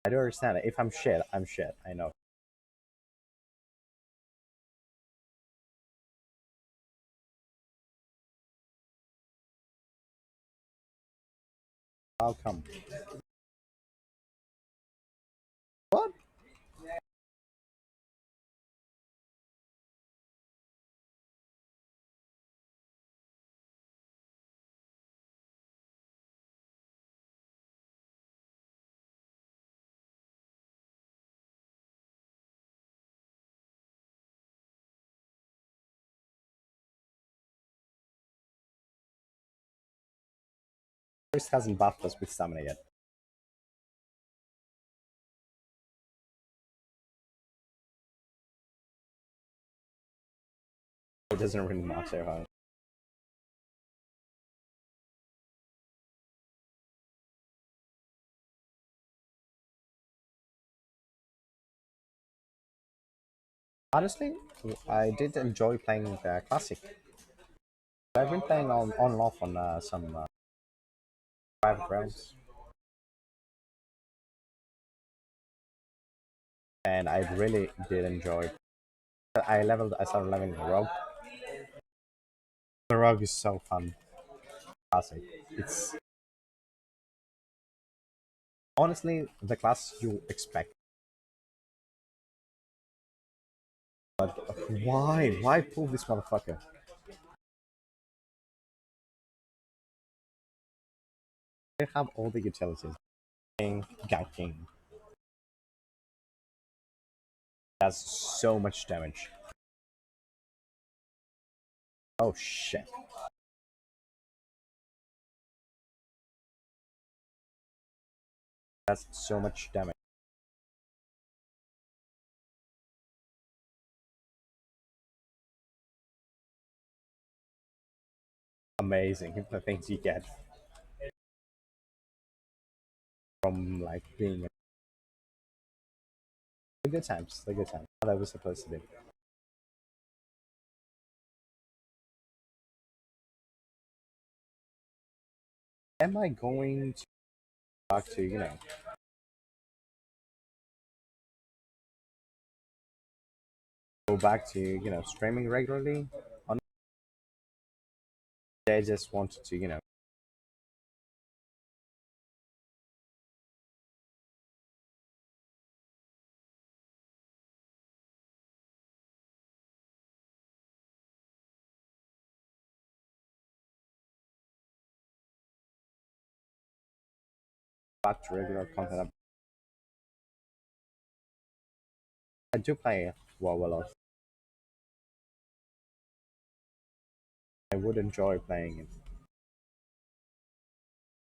I do understand it. If I'm shit, I'm shit. I know. I'll come. What? First hasn't buffed us with stamina yet. It doesn't really matter, huh? Honestly, I did enjoy playing the classic. I've been playing on and off on some private realms, and I really did enjoy. I started leveling the rogue. The rogue is so fun. Classic. It's honestly the class you expect. But why? Why pull this motherfucker? They have all the utilities. Ganking does so much damage. Oh shit. That's so much damage. Amazing the things you get from like being the good times, the good times. What I was supposed to do. Am I going to back to, go back to, streaming regularly? On I just wanted to, back to regular content. I do play WoW a lot. I would enjoy playing it,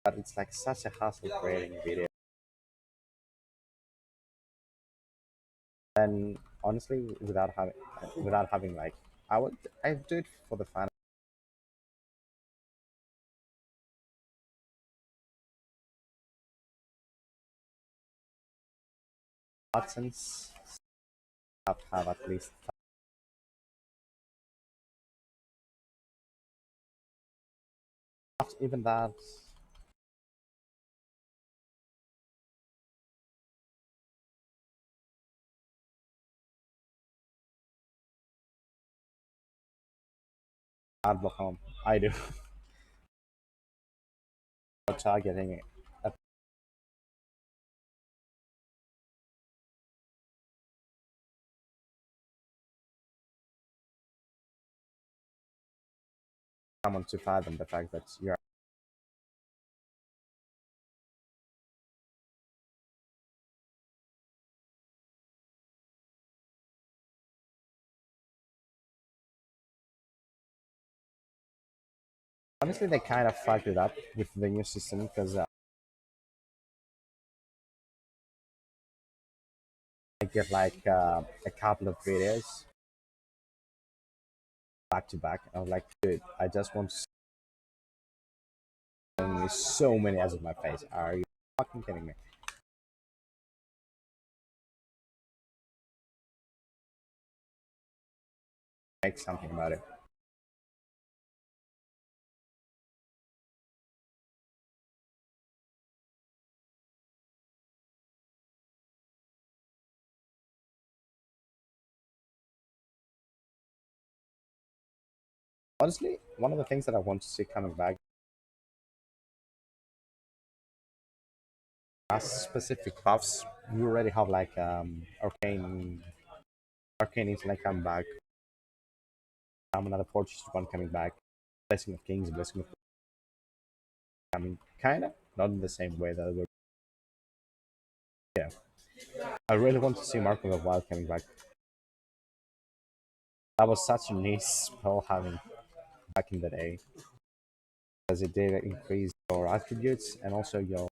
but it's like such a hassle creating video. And honestly, without having like, I do it for the fun. Since have at least not even that ad block home. I do. Targeting a someone to fathom the fact that you're Honestly, they kind of fucked it up with the new system because I get like a couple of videos back to back. I was like, dude, I just want to see so many ads of my face. Are you fucking kidding me? Make something about it. Honestly, one of the things that I want to see coming back as specific buffs. We already have like arcane is like coming back. Another fortress one coming back. Blessing of Kings, Blessing of coming, kind of not in the same way that we're. Yeah, I really want to see Mark of the Wild coming back. That was such a nice spell having back in the day, as it did increase your attributes and also your.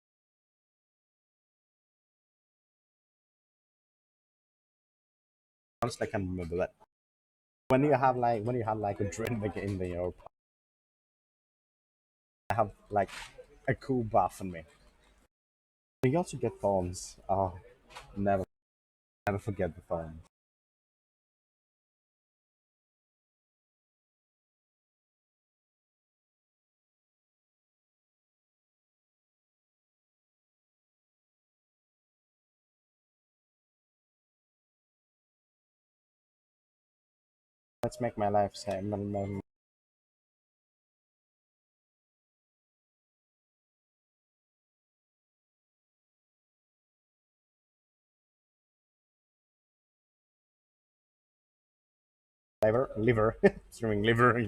Honestly, I can't remember that. When you have like a druid in the your, I have like a cool buff on me. You also get thorns. Oh, never never forget the thorns. Let's make my life say liver, streaming liver.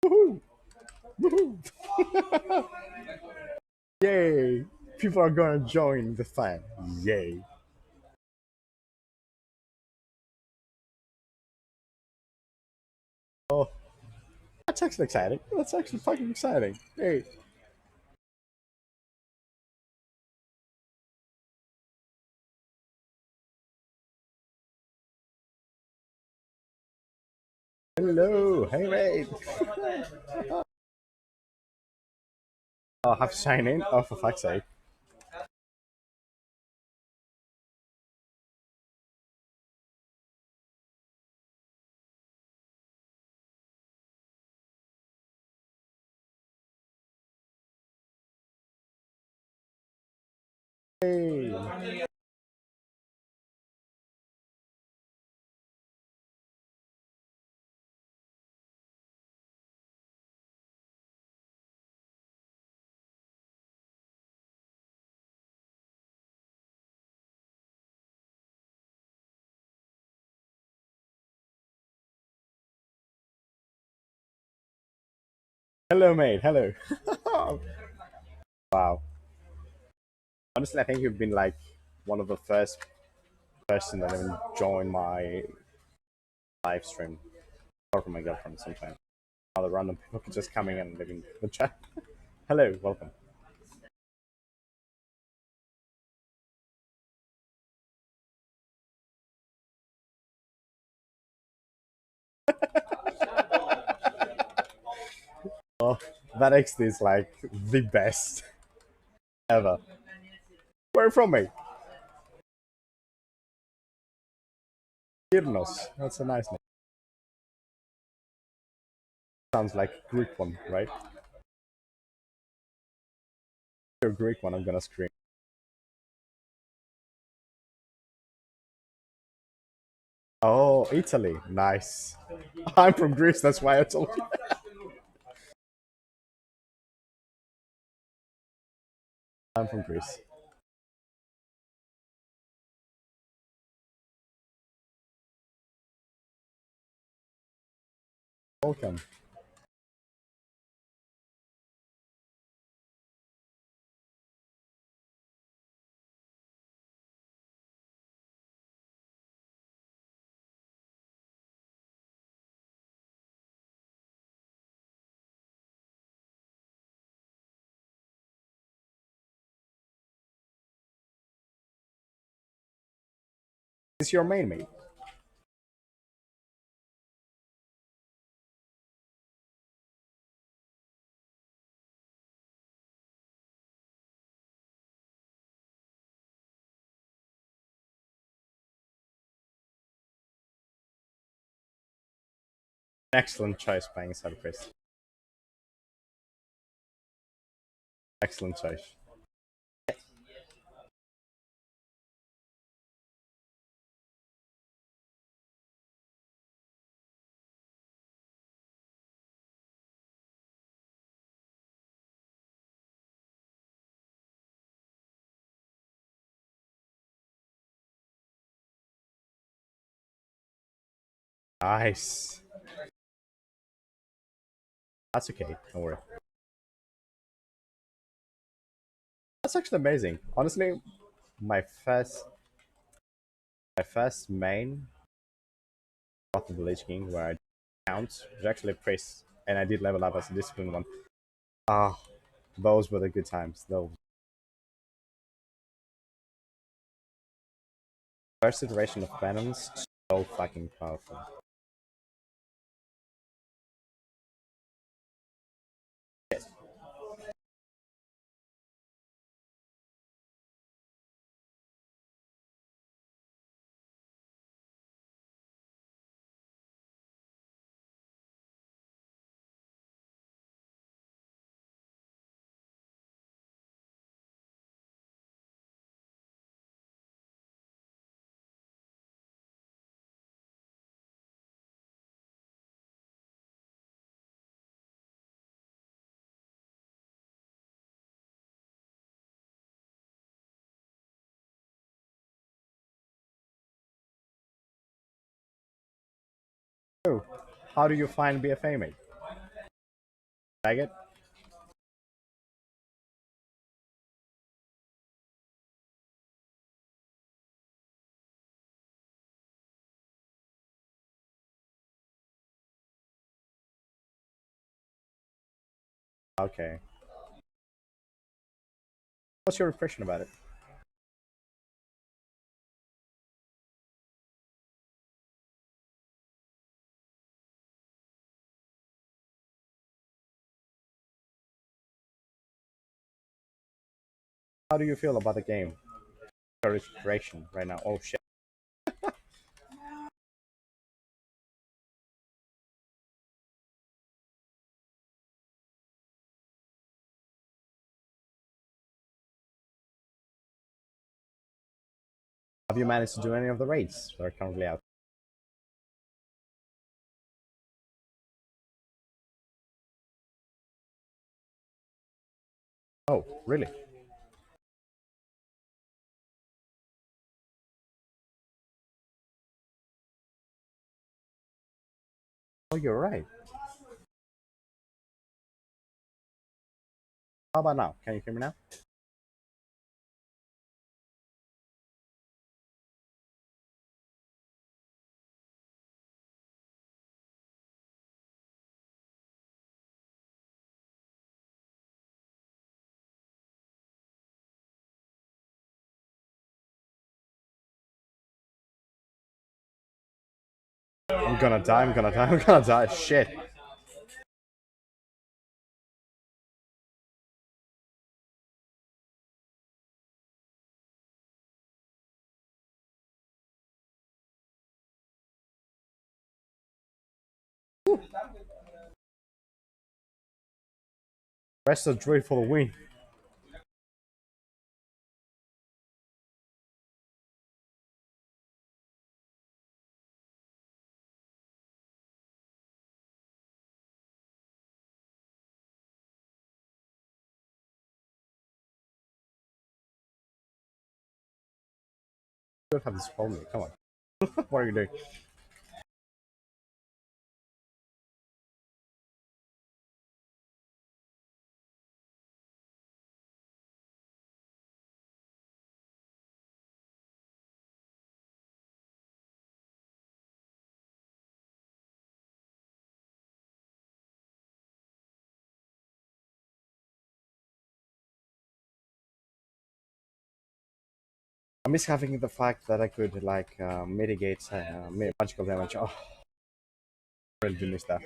Woohoo! Woohoo! Yay! People are gonna join the fun. Yay! Oh, that's actually exciting. That's actually fucking exciting. Hey, hello, hey mate. Oh, have to sign in. Oh, for fuck's sake. Hey, hello, mate. Hello. Wow. Honestly, I think you've been like one of the first person that even joined my live stream. Or from my girlfriend sometimes. Other random people just coming and living the chat. Hello, welcome. Oh, that XD is like the best ever. Where from, mate? Irnos. That's a nice name. Sounds like a Greek one, right? You're a Greek one, I'm gonna scream. Oh, Italy. Nice. I'm from Greece, that's why I told you. I'm from Greece. Welcome. Is your main mate? Excellent choice playing Cyberpris. Excellent choice. Nice. That's okay. Don't worry. That's actually amazing. Honestly, my first my first main of the Village King where I count was actually Priest, and I did level up as a discipline one. Ah, those were the good times. Those first iteration of Venoms, so fucking powerful. So, how do you find BFA mate? Like it? Okay. What's your impression about it? How do you feel about the game? Current direction right now. Oh shit. Have you managed to do any of the raids that are currently out? Oh, really? Oh, you're right. How about now? Can you hear me now? I'm gonna die. I'm gonna die. I'm gonna die. Shit. Rest of Druid for the win. You don't have this problem. Come on. What are you doing? I miss having the fact that I could like mitigate magical damage. Oh, I really do miss that.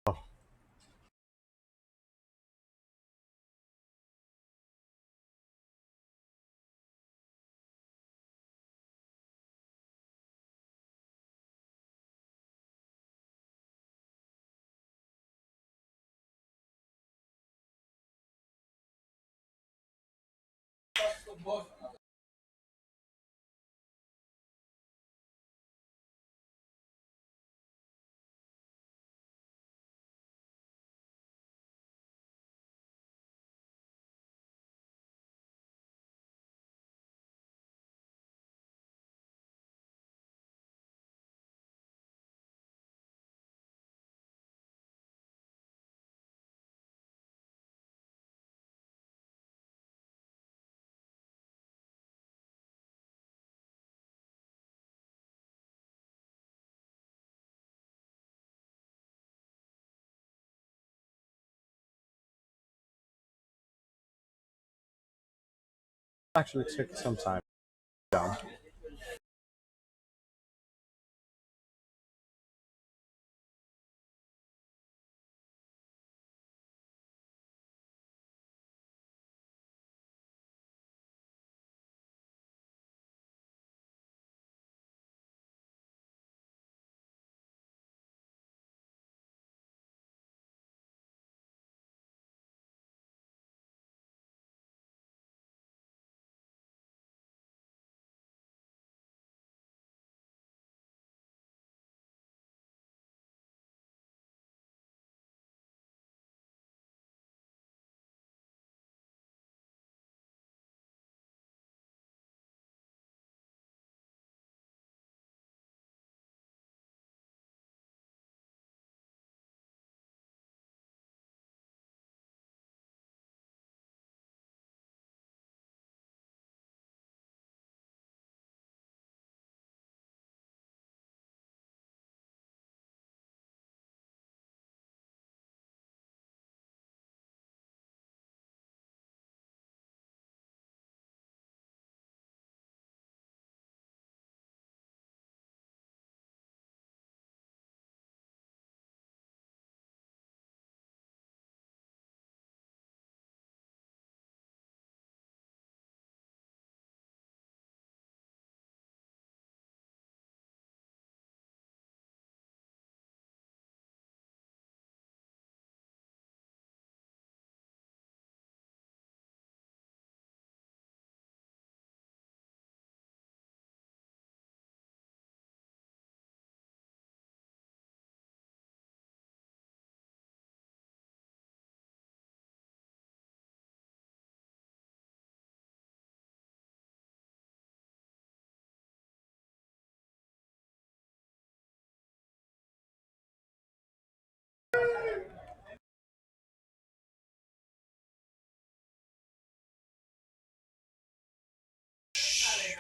Oh, actually took some time down.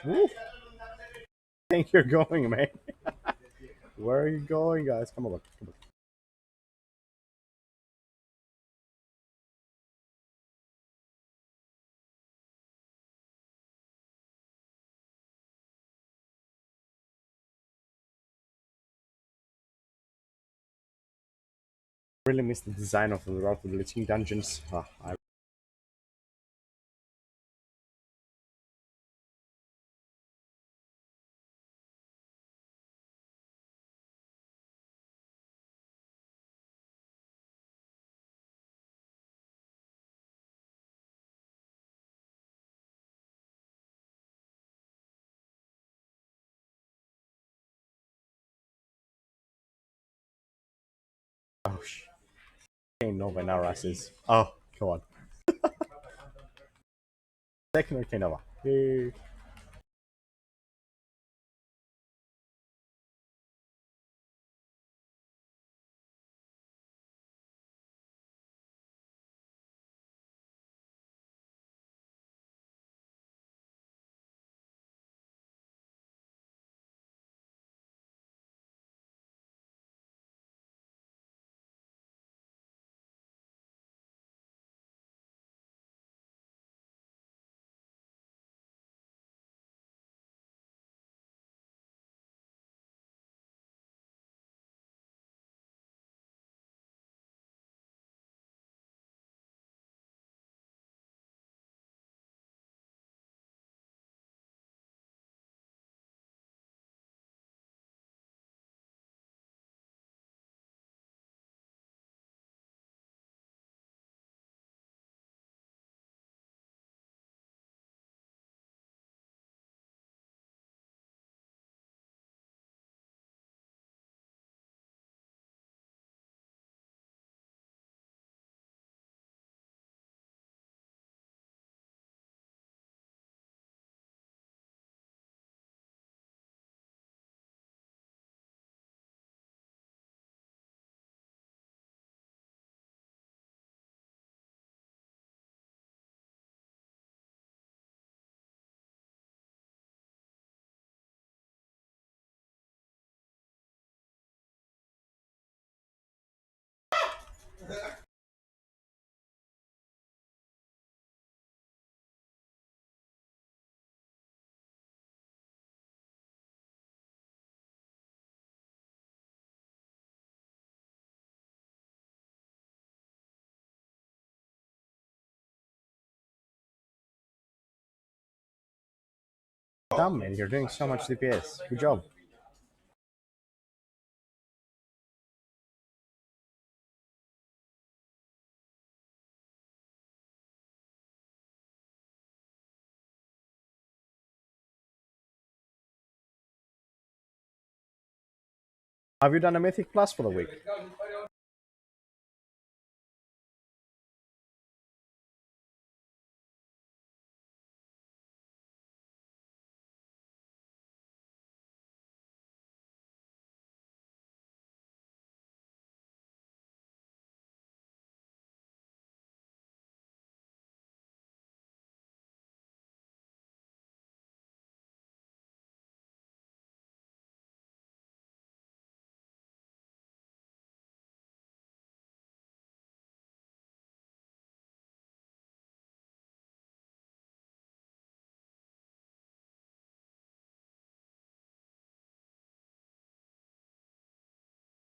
Woo! I think you're going, man. Where are you going, guys? Come on, come on. Really miss the design of the Route of the Lich King dungeons. Oh, Kane Nova now Rasis. Oh, come on. Second or Kane Nova. Yay. Damn, man, you're doing so much DPS. Good job. Have you done a Mythic Plus for the week?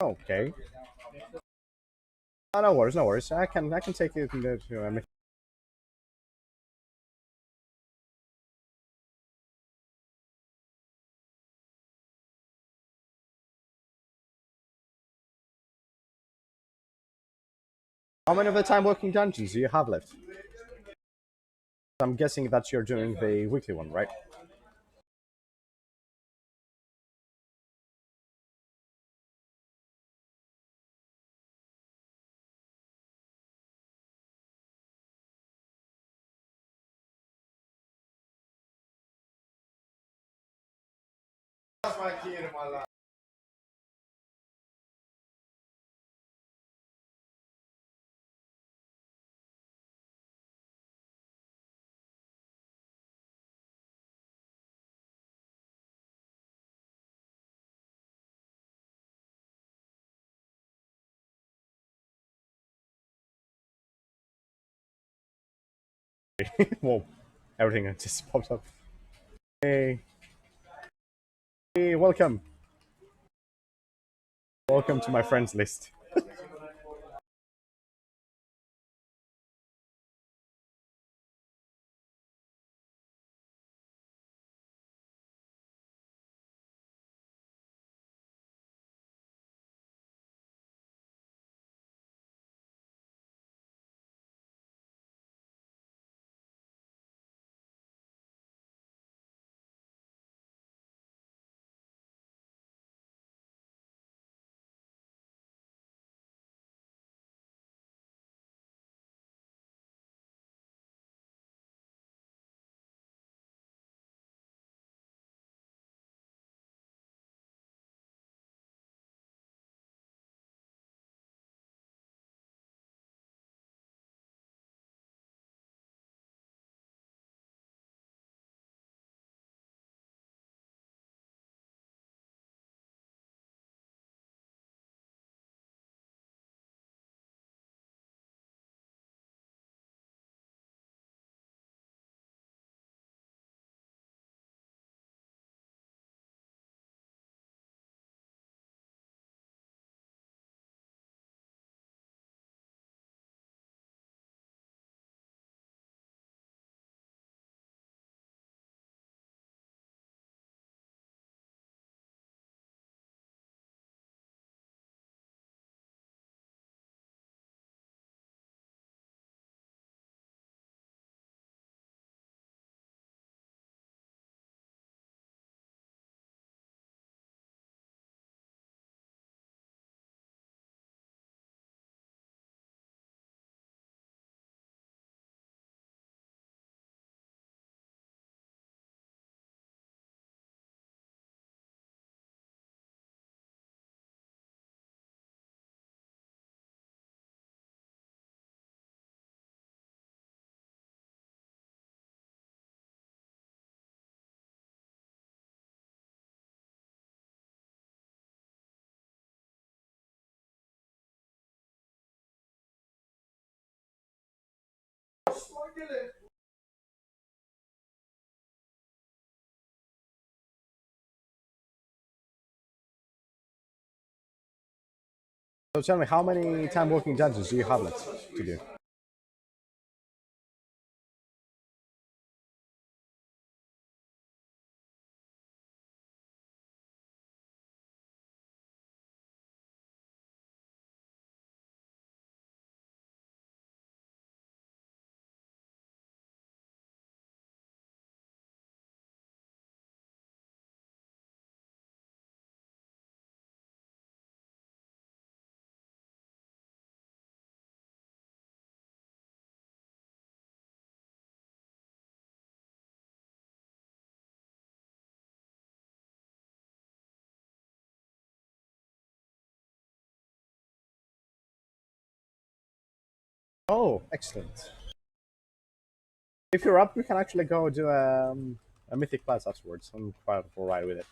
Okay. Oh, no worries, no worries. I can take you to a Mythic. How many of the time working dungeons do you have left? I'm guessing that you're doing the weekly one, right? Whoa, everything just popped up. Hey, hey, welcome. Welcome to my friends list. So tell me, how many time walking dungeons do you have left to do? Oh, excellent. If you're up, we can actually go do a mythic class afterwards. I'm quite alright with it.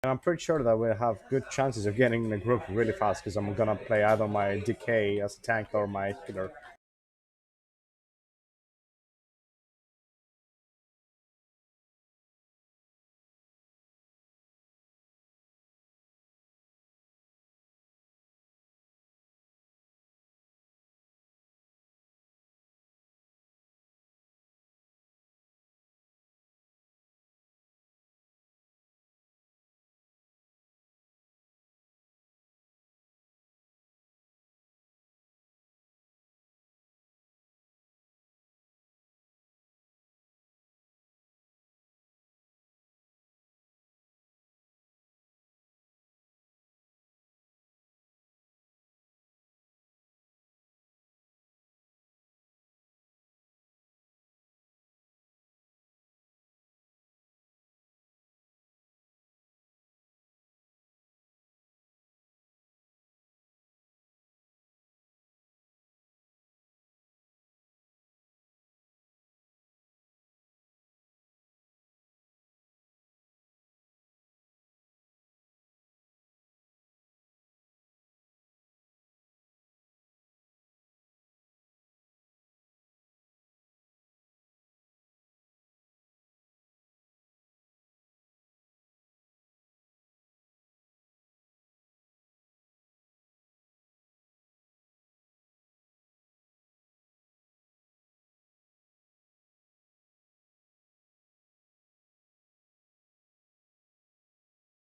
And I'm pretty sure that we'll have good chances of getting in the group really fast because I'm gonna play either my DK as a tank or my healer.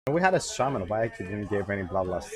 And we had a shaman, but I actually didn't give any bloodlust.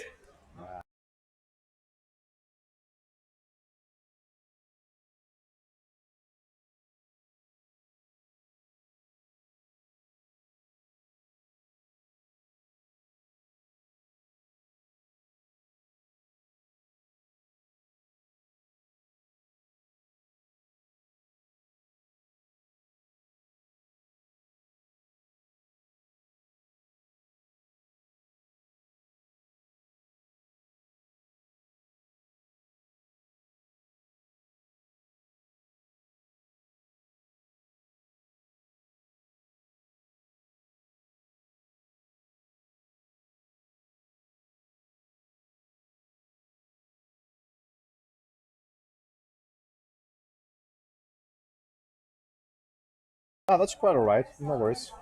Oh, that's quite alright. No worries.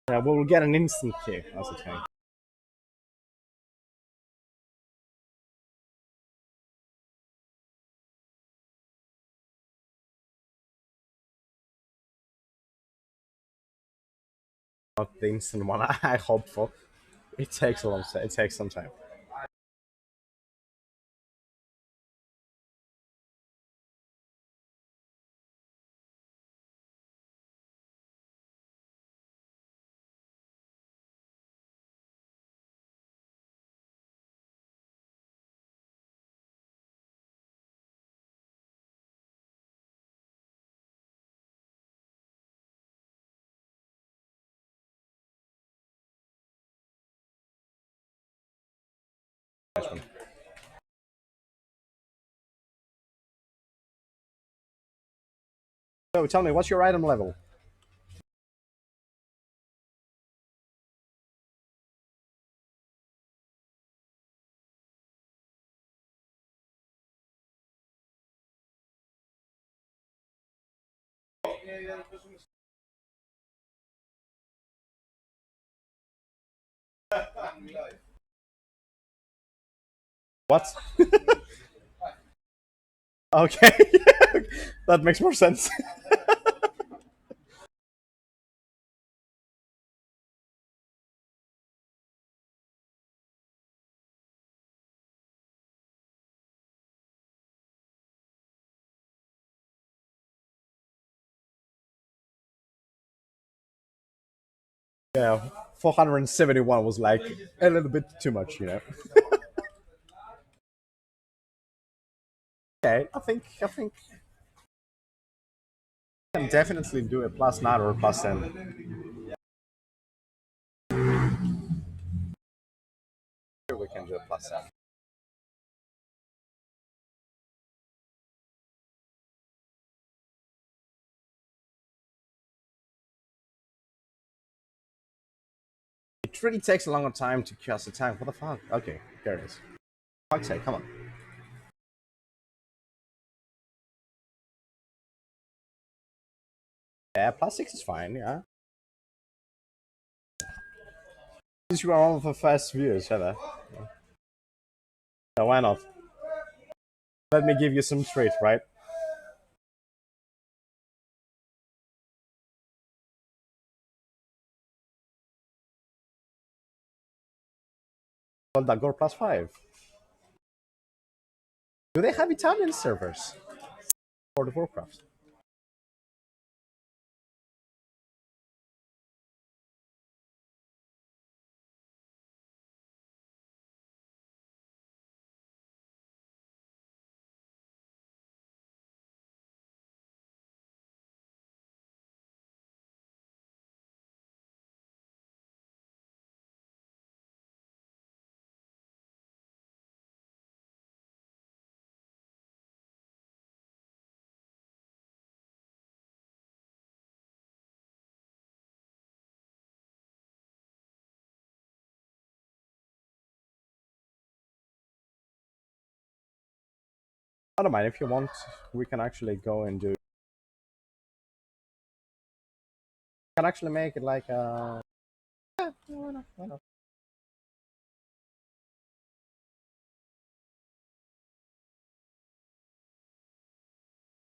Yeah, we'll get an instant kill as a tank. Not the instant one I hope for. It takes a long time. It takes some time. Nice one. So tell me, what's your item level? What? Okay, that makes more sense. Yeah, 471 was like a little bit too much, you know. Okay, I think I can definitely do a plus 9 or a plus 10. Sure, we can do a plus 10. It really takes a longer time to cast a tank. What the fuck? Okay, there it is. Fuck's sake, come on. Yeah, plus 6 is fine, yeah. Since you are one of the first viewers ever. So why not? Let me give you some treat, right? Well, that go plus 5. Do they have Italian servers? World of Warcraft. I don't mind if you want. We can actually go and do. Can actually make it like yeah, why not? Why not?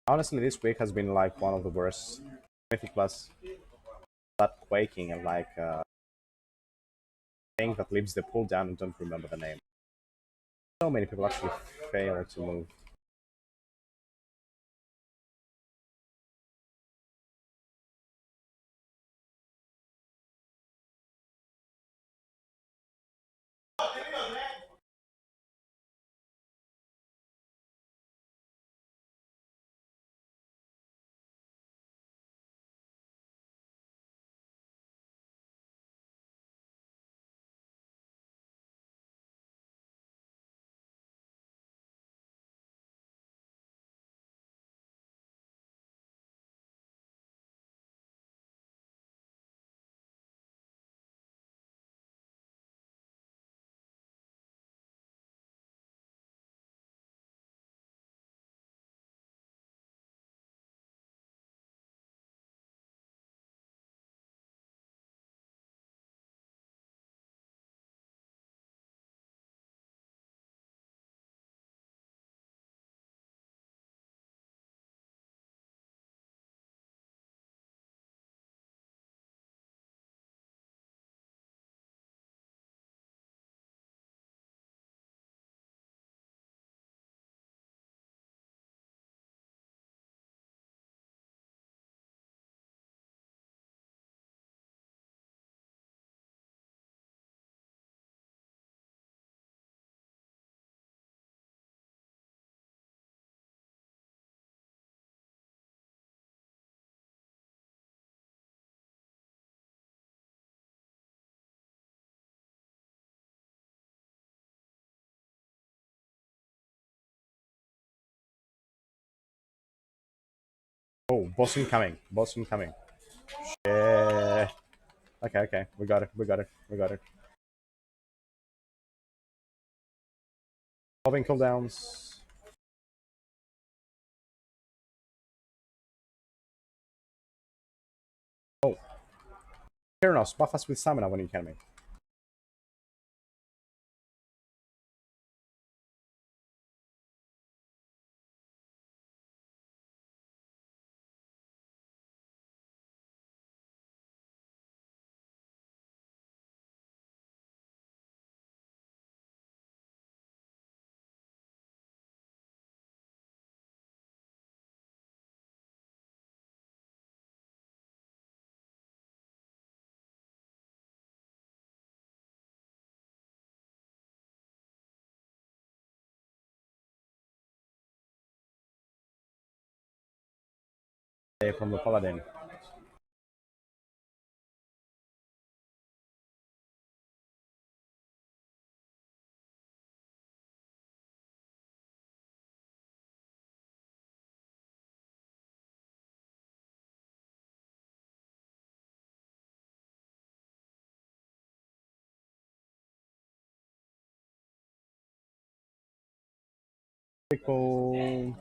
Honestly, this week has been like one of the worst. Mythic Plus, that quaking and like thing that leaves the pool down and don't remember the name. So many people actually fail to move. boss incoming. Boss incoming. Yeah. Okay, okay. We got it. We got it. We got it. Popping cooldowns. Oh, Theranos, buff us with stamina when you can me. From the paladin. Pickle.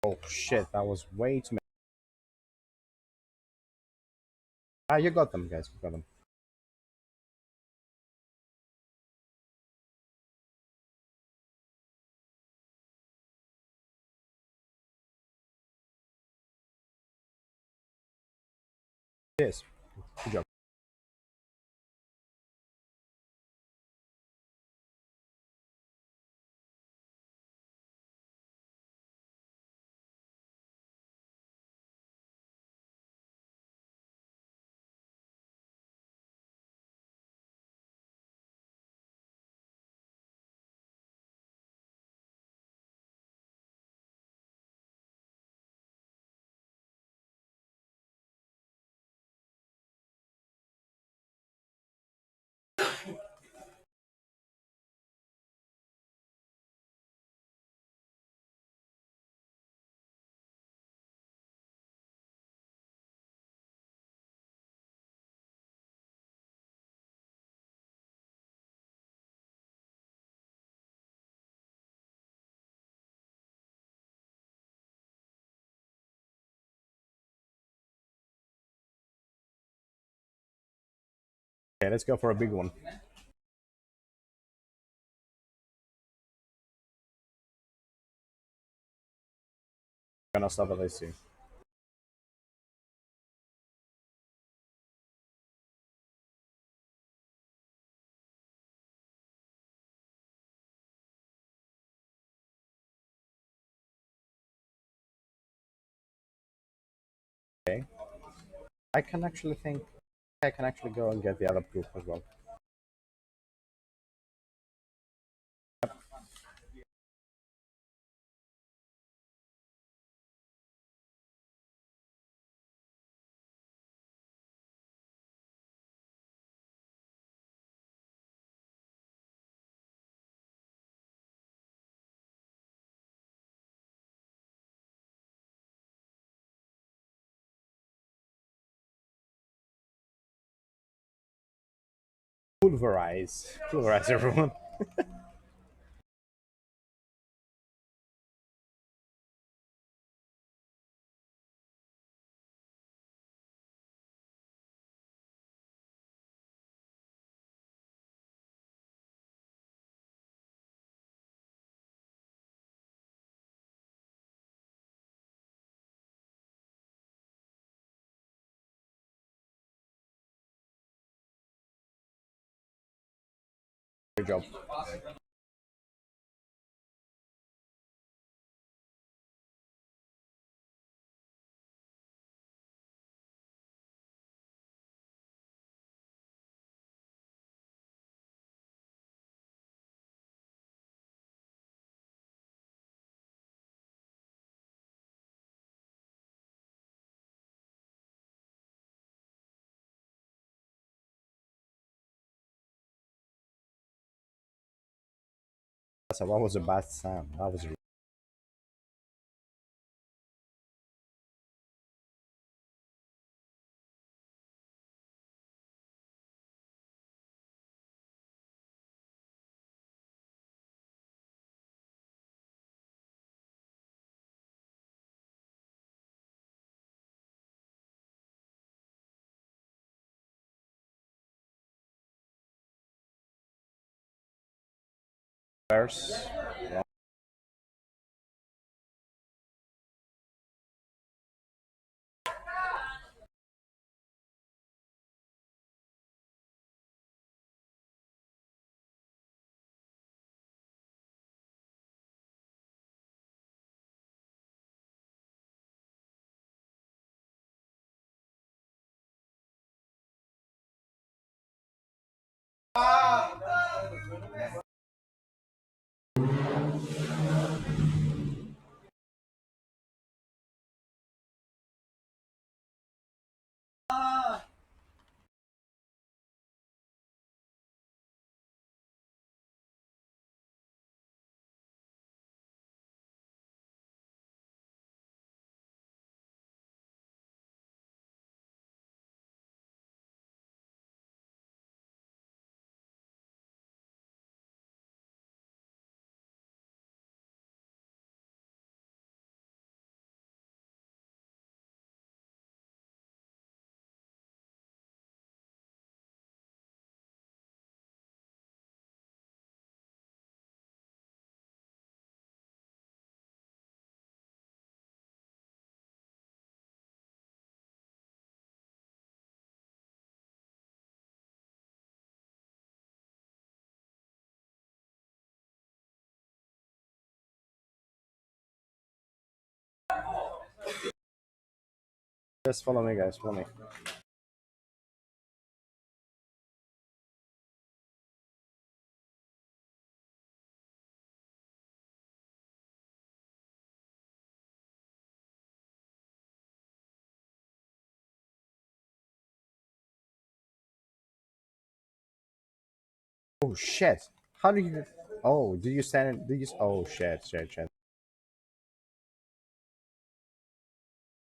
Oh shit, that was way too many. Ah, you got them, guys. You got them. Yes. Good job. Okay, let's go for a big one. Gonna stop at AC. Okay. I can actually think I can actually go and get the other proof as well. Pulverize everyone. Good job. So what was a bad sound? That was worse. Just follow me, guys. Follow me. Oh shit! How do you? Oh, do you stand? Do you? Oh shit! Shit! Shit!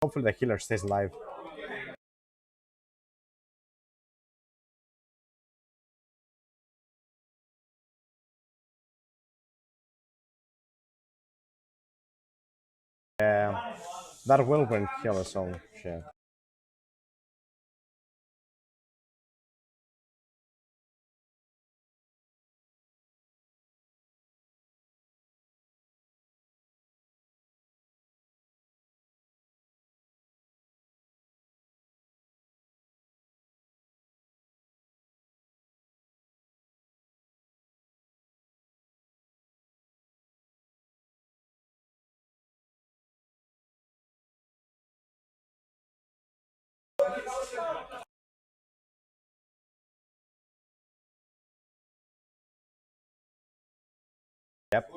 Hopefully the killer stays alive. Yeah, that will bring killer. So shit. Yep.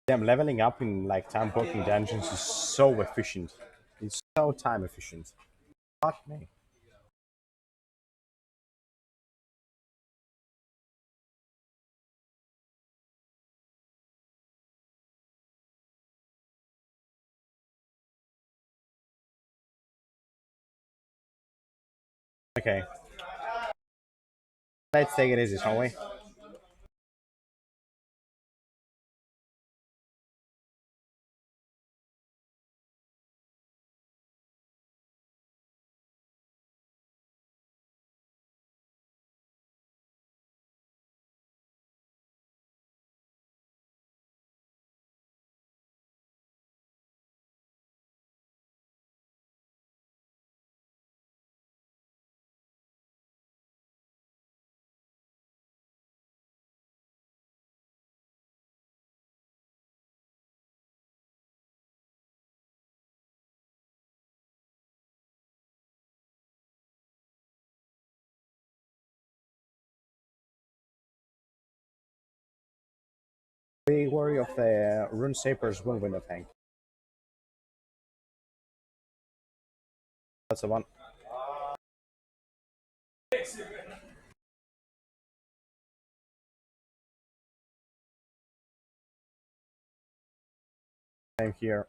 Damn, leveling up in like time poking dungeons is so efficient. It's so time efficient. Fuck me. Okay, let's take it easy, shall we? Be wary of the Rune Saper's wound window tank. That's the one. Same here.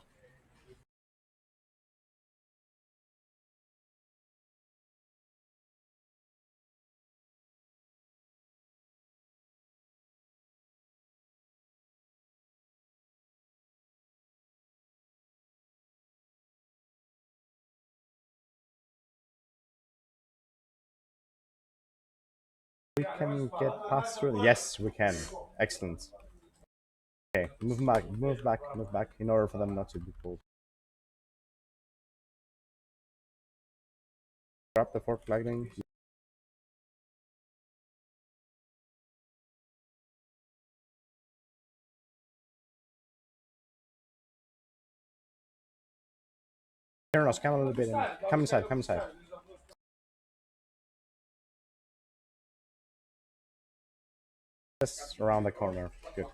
We can get past through. Yes, we can. Excellent. Okay, move back, move back, move back, in order for them not to be pulled. Grab the fork lightning. Kyranos, come a little bit in. Come inside, come inside. Just around the corner. Good.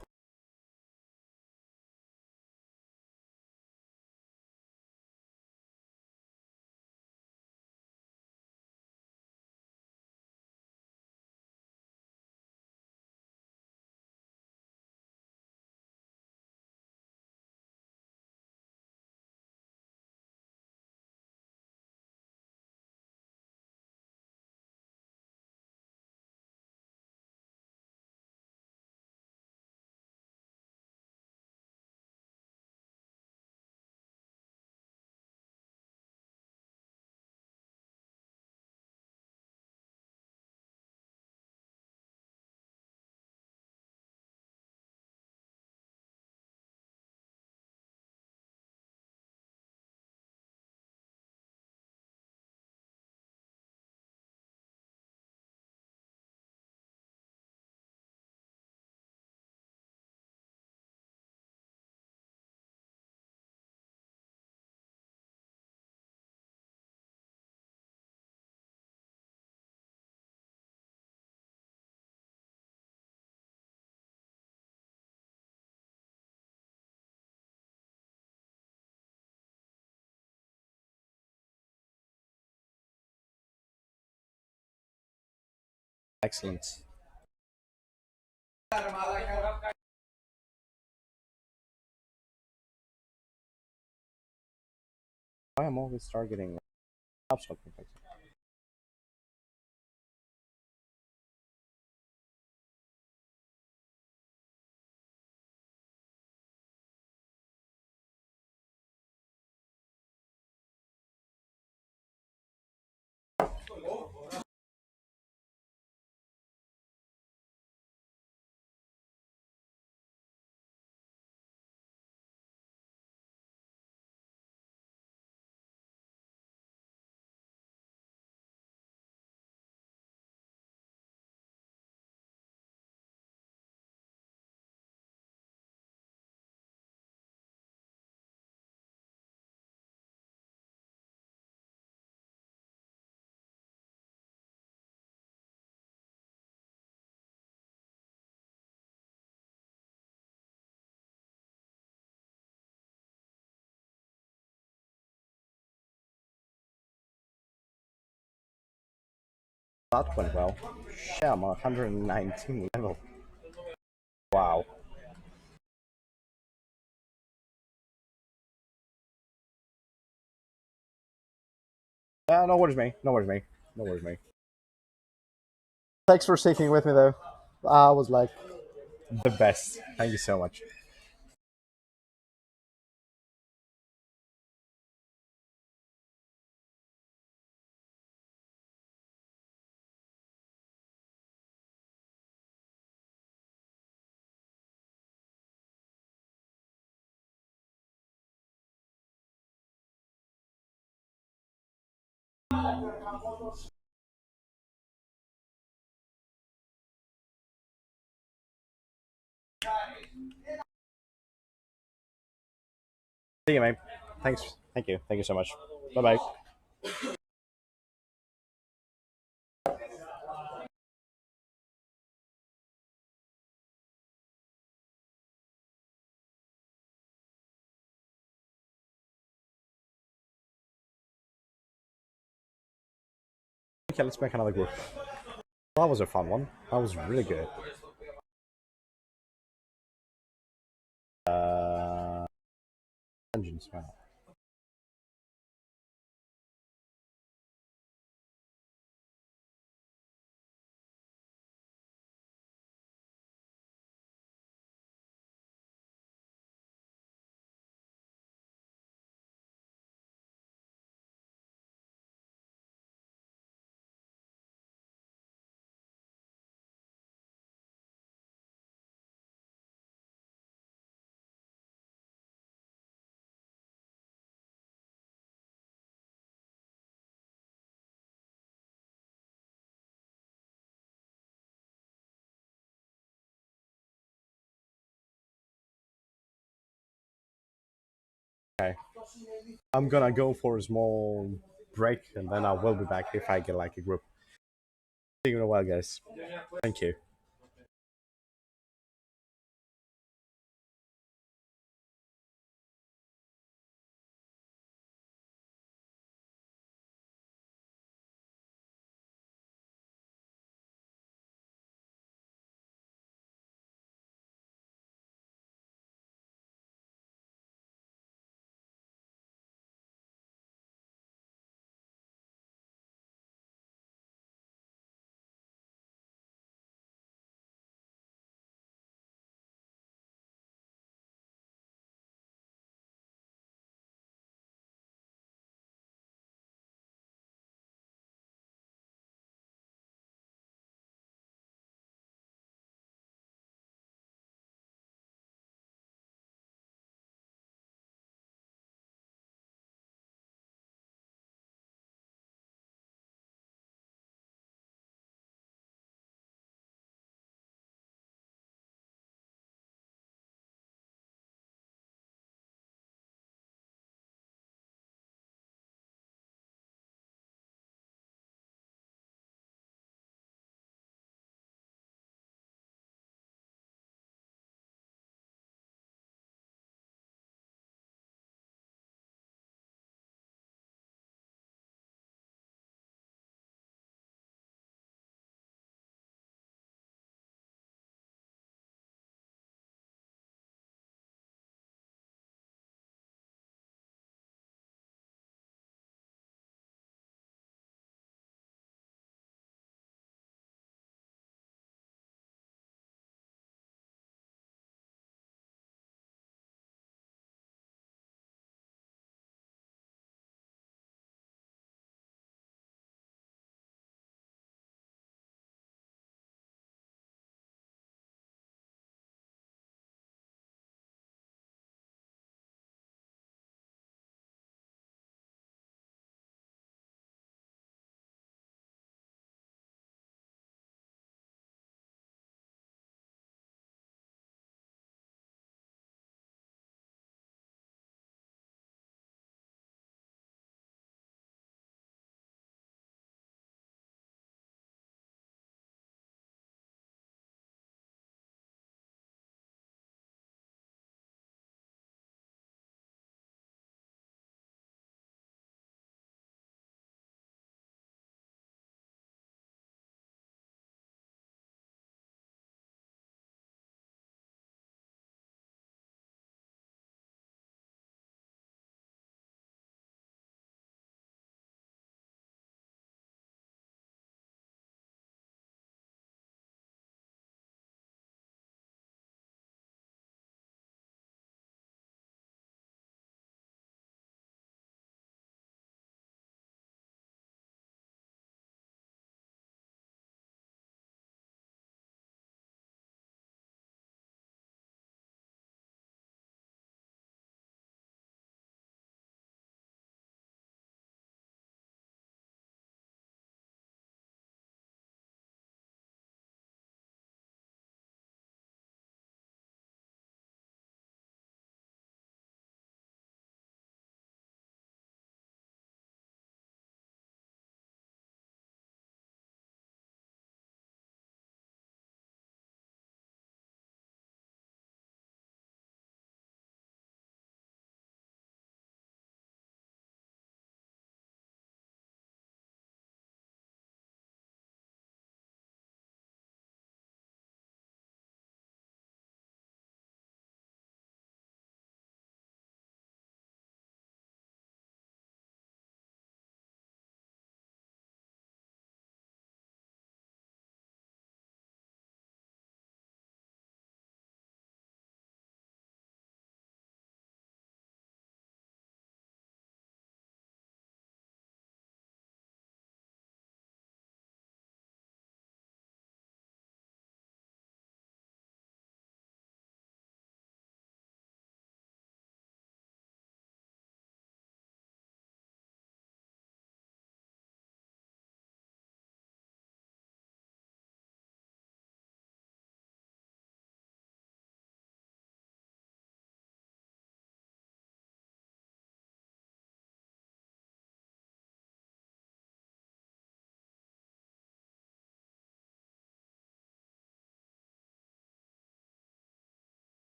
Excellent. I am always targeting obstacle perfect. That went well. Shit, I'm 119 level. Wow. No worries, me. No worries, me. No worries, me. Thanks for sticking with me, though. I was like the best. Thank you so much. See you, mate. Thanks. Thank you. Thank you so much. Bye bye. Okay, let's make another group. That was a fun one. That was really good. Engines, wow. Okay. I'm gonna go for a small break and then I will be back if I get like a group. See you in a while, guys. Thank you.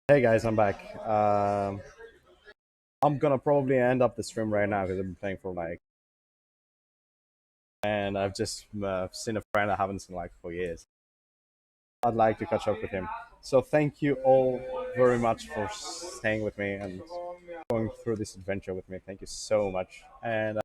Hey guys, I'm back. I'm gonna probably end up the stream right now because I've been playing for like, and I've just seen a friend I haven't seen like for years. I'd like to catch up with him. So thank you all very much for staying with me and going through this adventure with me. Thank you so much. And